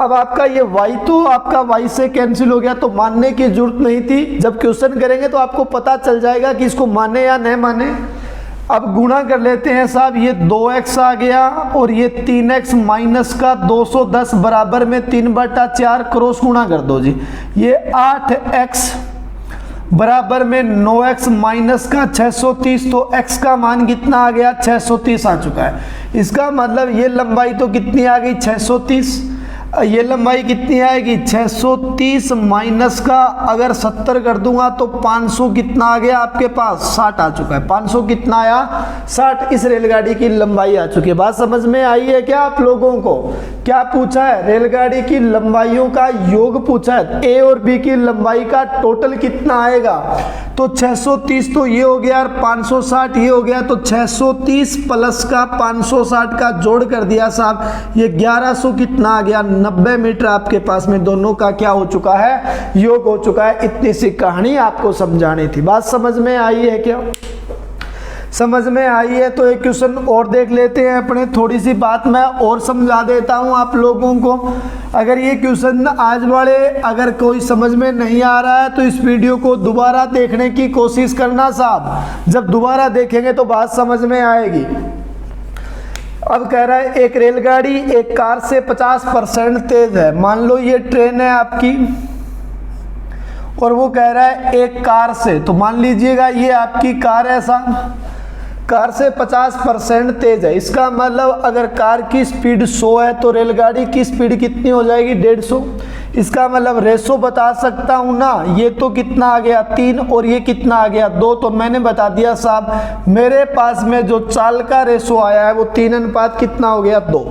अब आपका ये y तो आपका y से कैंसिल हो गया, तो मानने की जरूरत नहीं थी। जब क्वेश्चन करेंगे तो आपको पता चल जाएगा कि इसको माने या नहीं माने। अब गुणा कर लेते हैं साहब, ये 2x आ गया और ये 3x माइनस का 210 बराबर में 3 बटा 4 क्रॉस गुणा कर दो जी। ये 8x बराबर में 9x माइनस का 630, तो x का मान कितना आ गया 630 आ चुका है। इसका मतलब ये लंबाई तो कितनी आ गई 630, ये लंबाई कितनी आएगी 630 माइनस का अगर 70 कर दूंगा तो 500 कितना आ गया आपके पास 60 आ चुका है। 500 कितना आया 60, इस रेलगाड़ी की लंबाई आ चुकी है। बात समझ में आई है क्या आप लोगों को। क्या पूछा है, रेलगाड़ी की लंबाइयों का योग पूछा है। ए और बी की लंबाई का टोटल कितना आएगा, तो 630 तो ये हो गया और 560 ये हो गया, तो 630 प्लस का 560 का जोड़ कर दिया साहब, ये 1100 कितना आ गया 90 मीटर आपके पास में दोनों का क्या हो चुका है योग हो चुका है। इतनी सी कहानी आपको समझानी थी। बात समझ में आई है क्या। समझ में आई है तो एक क्वेश्चन और देख लेते हैं अपने। थोड़ी सी बात मैं और समझा देता हूं आप लोगों को। अगर ये क्वेश्चन आज वाले अगर कोई समझ में नहीं आ रहा है तो इस वीडियो को दोबारा देखने की कोशिश करना साहब। जब दोबारा देखेंगे तो बात समझ में आएगी। अब कह रहा है एक रेलगाड़ी एक कार से 50% तेज है। मान लो ये ट्रेन है आपकी और वो कह रहा है एक कार से, तो मान लीजिएगा ये आपकी कार है साहब, कार से 50% तेज है। इसका मतलब अगर कार की स्पीड 100 है तो रेलगाड़ी की स्पीड कितनी हो जाएगी 150। इसका मतलब रेशो बता सकता हूं ना। ये तो कितना आ गया 3 और ये कितना आ गया 2। तो मैंने बता दिया साहब मेरे पास में जो चाल का रेशो आया है वो 3 अनुपात कितना हो गया 2।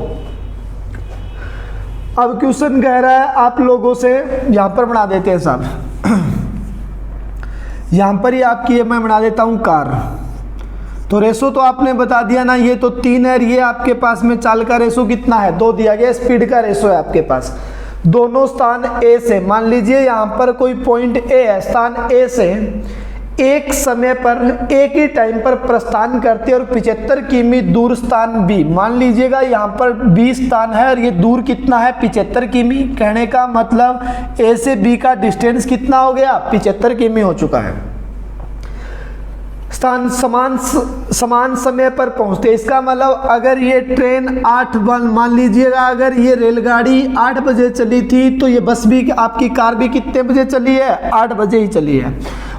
अब क्वेश्चन कह रहा है आप लोगों से, यहां पर बना देते हैं साहब, यहां पर ही आपकी मैं बना देता हूं कार। तो रेशो तो आपने बता दिया ना, ये तो 3 है। ये आपके पास में चाल का रेशो कितना है 2 दिया गया। स्पीड का रेशो है आपके पास। दोनों स्थान ए से, मान लीजिए यहाँ पर कोई पॉइंट ए है, स्थान ए से एक समय पर एक ही टाइम पर प्रस्थान करते हैं और 75 किमी दूर स्थान बी। मान लीजिएगा यहाँ पर बी स्थान है और ये दूर कितना है 75 किमी। कहने का मतलब ए से बी का डिस्टेंस कितना हो गया 75 किमी हो चुका है। स्थान समान समय पर पहुंचते। इसका मतलब अगर ये ट्रेन 8 मान लीजिएगा अगर ये रेलगाड़ी 8 बजे चली थी तो ये बस भी आपकी कार भी कितने बजे चली है 8 बजे ही चली है।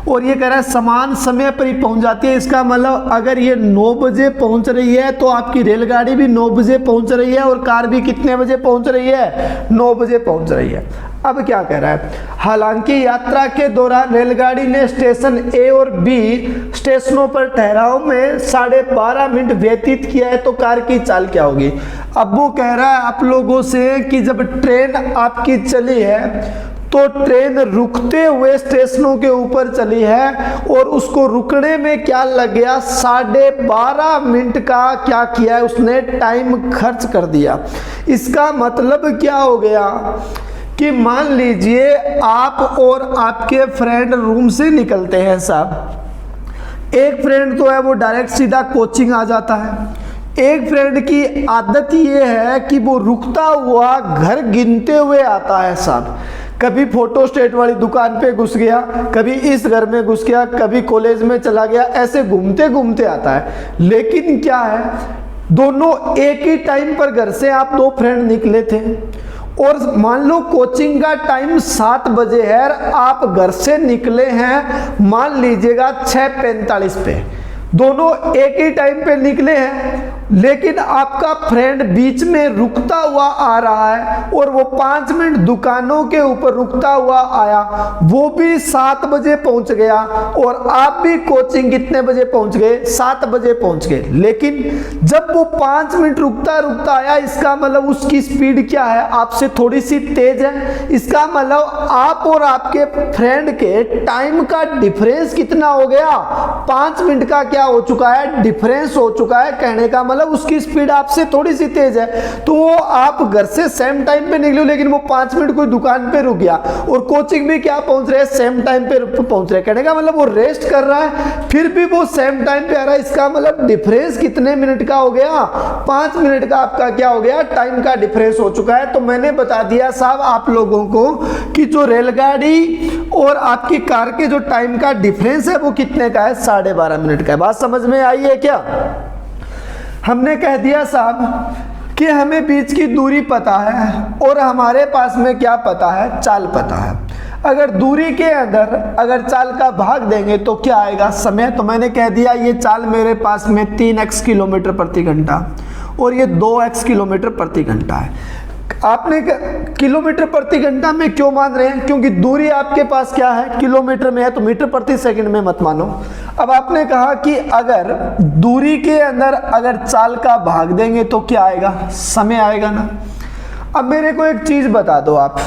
और ये कह रहा है समान समय पर ही पहुंच जाती है। इसका मतलब अगर ये 9 बजे पहुंच रही है तो आपकी रेलगाड़ी भी 9 बजे पहुंच रही है और कार भी कितने बजे पहुंच रही है 9 बजे पहुंच रही है। अब क्या कह रहा है, हालांकि यात्रा के दौरान रेलगाड़ी ने स्टेशन ए और बी स्टेशनों पर ठहराव में 12.5 मिनट व्यतीत किया है तो कार की चाल क्या होगी। अब वो कह रहा है आप लोगों से कि जब ट्रेन आपकी चली है तो ट्रेन रुकते हुए स्टेशनों के ऊपर चली है और उसको रुकने में क्या लग गया 12.5 मिनट का क्या किया है उसने टाइम खर्च कर दिया। इसका मतलब क्या हो गया कि मान लीजिए आप और आपके फ्रेंड रूम से निकलते हैं साहब। एक फ्रेंड तो है वो डायरेक्ट सीधा कोचिंग आ जाता है। एक फ्रेंड की आदत ये है कि वो रुकता हुआ घर गिनते हुए आता है साहब। कभी फोटो स्टेट वाली दुकान पे घुस गया, कभी इस घर में घुस गया, कभी कॉलेज में चला गया, ऐसे घूमते घूमते आता है। लेकिन क्या है दोनों एक ही टाइम पर घर से आप 2 फ्रेंड निकले थे और मान लो कोचिंग का टाइम 7 बजे है, आप घर से निकले हैं मान लीजिएगा 6:45 पे। दोनों एक ही टाइम पे निकले हैं लेकिन आपका फ्रेंड बीच में रुकता हुआ आ रहा है और वो 5 मिनट दुकानों के ऊपर रुकता हुआ आया, वो भी 7 बजे पहुंच गया और आप भी कोचिंग कितने बजे पहुंच गए 7 बजे पहुंच गए। लेकिन जब वो 5 मिनट रुकता रुकता आया, इसका मतलब उसकी स्पीड क्या है आपसे थोड़ी सी तेज है। इसका मतलब आप और आपके फ्रेंड के टाइम का डिफरेंस कितना हो गया 5 मिनट का क्या हो चुका है डिफरेंस हो चुका है। कहने का मतलब उसकी स्पीड आपसे थोड़ी सी तेज है। तो आप घर से सेम टाइम पे निकले लेकिन वो 5 मिनट कोई दुकान पे रुक गया और कोचिंग भी क्या पहुंच रहे हैं सेम टाइम पे पहुंच रहे हैं। कहने का मतलब वो रेस्ट कर रहा है फिर भी वो सेम टाइम पे आ रहा है। इसका मतलब डिफरेंस कितने मिनट का हो गया 5 मिनट का आपका क्या हो गया टाइम का डिफरेंस हो चुका है। तो मैंने बता दिया साहब आप लोगों को कि जो रेलगाड़ी और आपकी कार के जो टाइम का डिफरेंस है वो कितने का है 12.5 मिनट का है। बात समझ में आई है क्या। हमने कह दिया साहब कि हमें बीच की दूरी पता है और हमारे पास में क्या पता है चाल पता है। अगर दूरी के अंदर अगर चाल का भाग देंगे तो क्या आएगा समय। तो मैंने कह दिया ये चाल मेरे पास में 3x किलोमीटर प्रति घंटा और ये 2x किलोमीटर प्रति घंटा है। आपने किलोमीटर प्रति घंटा में क्यों मान रहे हैं क्योंकि दूरी आपके पास क्या है किलोमीटर में है तो मीटर प्रति सेकंड में मत मानो। अब आपने कहा कि अगर दूरी के अंदर अगर चाल का भाग देंगे तो क्या आएगा समय आएगा ना। अब मेरे को एक चीज बता दो आप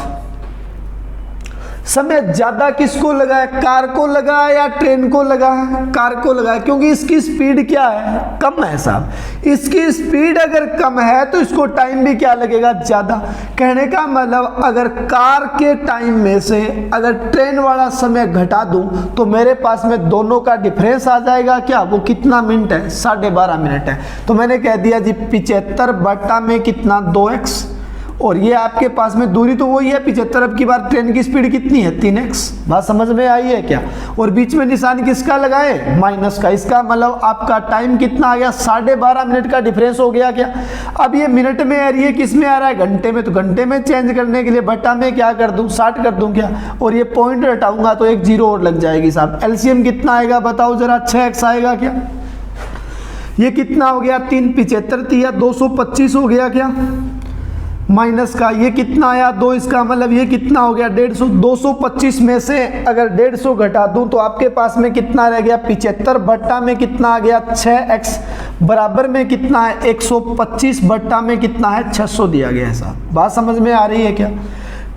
समय ज्यादा किसको लगा है, कार को लगा है या ट्रेन को लगा है? कार को लगा है, क्योंकि इसकी स्पीड क्या है, कम है साहब। इसकी स्पीड अगर कम है तो इसको टाइम भी क्या लगेगा, ज्यादा। कहने का मतलब अगर कार के टाइम में से अगर ट्रेन वाला समय घटा दूं तो मेरे पास में दोनों का डिफरेंस आ जाएगा। क्या वो कितना मिनट है, 12.5 मिनट है। तो मैंने कह दिया जी 75 बटा में कितना, 2x, और ये आपके पास में दूरी तो वही है 75। अब की बार ट्रेन की स्पीड कितनी है, 3x। बात समझ में आई है क्या? और बीच में निशान किसका लगाए, माइनस का। इसका मतलब आपका टाइम कितना आ गया, 12.5 मिनट का डिफरेंस हो गया क्या। अब ये मिनट में आ रही है, किस में आ रहा है, घंटे में। तो घंटे में चेंज करने के लिए बटा में क्या कर दूं, 60 कर दूं क्या, और ये पॉइंट हटाऊंगा तो एक जीरो और लग जाएगी साहब। एलसीएम कितना आएगा बताओ जरा, 6x आएगा क्या। ये कितना हो गया, 3 75 दिया, 225 हो गया क्या, माइनस का ये कितना आया, 2। इसका मतलब ये कितना हो गया, 150। 225 में से अगर 150 घटा दूं तो आपके पास में कितना रह गया, 75 बट्टा में कितना आ गया, 6x, बराबर में कितना है, 125 बट्टा में कितना है, 600 दिया गया है साहब। बात समझ में आ रही है क्या?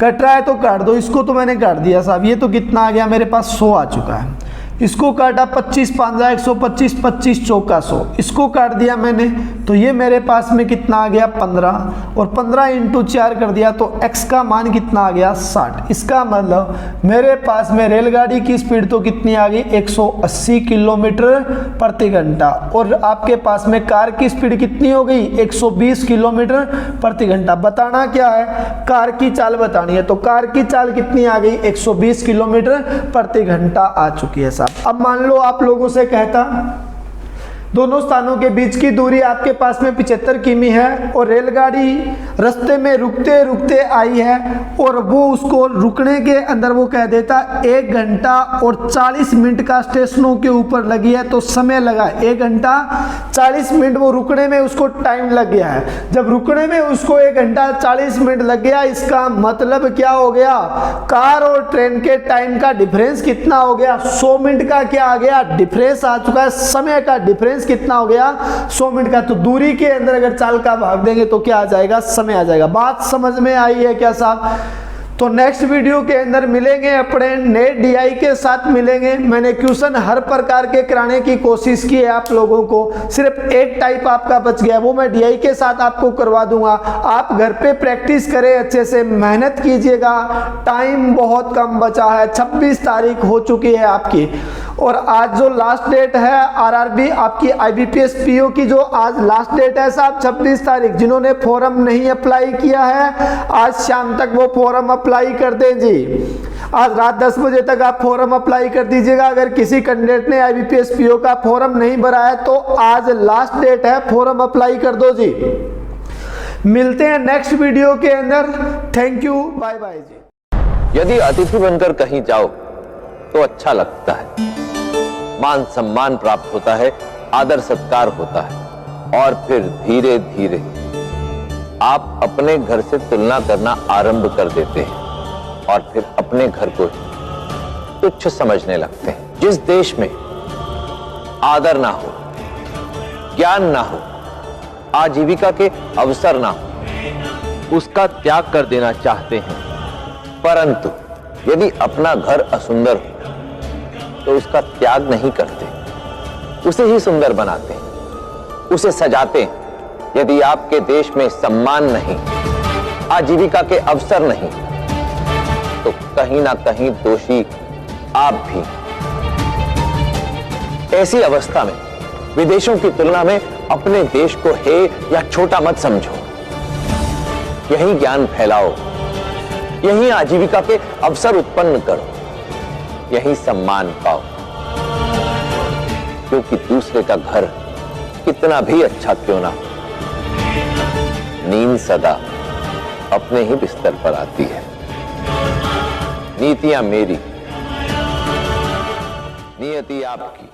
कट रहा है तो काट दो, इसको तो मैंने काट दिया साहब। ये तो कितना आ गया मेरे पास, 100 आ चुका है। इसको काटा, 25 5 125, 25 चौका 100, इसको काट दिया मैंने तो ये मेरे पास में कितना आ गया, 15, और 15 इंटू 4 कर दिया तो x का मान कितना आ गया, 60। इसका मतलब मेरे पास में रेलगाड़ी की स्पीड तो कितनी आ गई, 180 किलोमीटर प्रति घंटा, और आपके पास में कार की स्पीड कितनी हो गई, 120 किलोमीटर प्रति घंटा। बताना क्या है, कार की चाल बतानी है। तो कार की चाल कितनी आ गई, 120 किलोमीटर प्रति घंटा आ चुकी है। अब मान लो आप लोगों से कहता दोनों स्थानों के बीच की दूरी आपके पास में 75 किमी है, और रेलगाड़ी रास्ते में रुकते रुकते आई है, और वो उसको रुकने के अंदर वो कह देता 1 घंटा और 40 मिनट का स्टेशनों के ऊपर लगी है, तो समय लगा 1 घंटा 40 मिनट, वो रुकने में उसको टाइम लग गया है। जब रुकने में उसको 1 घंटा 40 मिनट लग गया, इसका मतलब क्या हो गया, कार और ट्रेन के टाइम का डिफरेंस कितना हो गया, 100 मिनट का क्या आ गया, डिफरेंस आ चुका है। समय का डिफरेंस कितना हो गया, 100 मिनट का। तो दूरी के अंदर अगर चाल का भाग देंगे तो क्या आ जाएगा, समय आ जाएगा। बात समझ में आई है क्या साहब? तो नेक्स्ट वीडियो के अंदर मिलेंगे, अपने नए डीआई के साथ मिलेंगे। मैंने क्वेश्चन हर प्रकार के कराने की कोशिश की है आप लोगों को, सिर्फ एक टाइप आपका बच गया, वो मैं डीआई के साथ आपको करवा दूंगा। आप घर पे प्रैक्टिस करें, अच्छे से मेहनत कीजिएगा। टाइम बहुत कम बचा है, 26 तारीख हो चुकी है आपकी, और आज जो लास्ट डेट है आरआरबी आपकी आईबीपीएस पीओ की, जो आज लास्ट डेट है साहब 26 तारीख। जिन्होंने फॉर्म नहीं अप्लाई किया है आज शाम तक वो फॉर्म अप्लाई कर दें जी। आज रात 10 बजे तक आप फॉर्म अप्लाई कर दीजिएगा। अगर किसी कैंडिडेट ने आईबीपीएस पीओ का फॉर्म नहीं भरा है तो आज लास्ट डेट है, फॉर्म अप्लाई कर दो जी। मिलते हैं नेक्स्ट वीडियो के अंदर। थैंक यू, बाय बाय जी। यदि अतिथि बनकर कहीं जाओ तो अच्छा लगता है, मान सम्मान प्राप्त होता है, आदर सत्कार होता है, और फिर धीरे धीरे आप अपने घर से तुलना करना आरंभ कर देते हैं, और फिर अपने घर को तुच्छ समझने लगते हैं। जिस देश में आदर ना हो, ज्ञान ना हो, आजीविका के अवसर ना हो, उसका त्याग कर देना चाहते हैं। परंतु यदि अपना घर असुंदर हो तो उसका त्याग नहीं करते, उसे ही सुंदर बनाते हैं, उसे सजाते हैं। यदि आपके देश में सम्मान नहीं, आजीविका के अवसर नहीं, तो कहीं ना कहीं दोषी आप भी। ऐसी अवस्था में विदेशों की तुलना में अपने देश को हे या छोटा मत समझो। यही ज्ञान फैलाओ, यही आजीविका के अवसर उत्पन्न करो, यही सम्मान पाओ। क्योंकि दूसरे का घर कितना भी अच्छा क्यों ना हो, नींद सदा अपने ही बिस्तर पर आती है। नीतियां मेरी, नियति आपकी।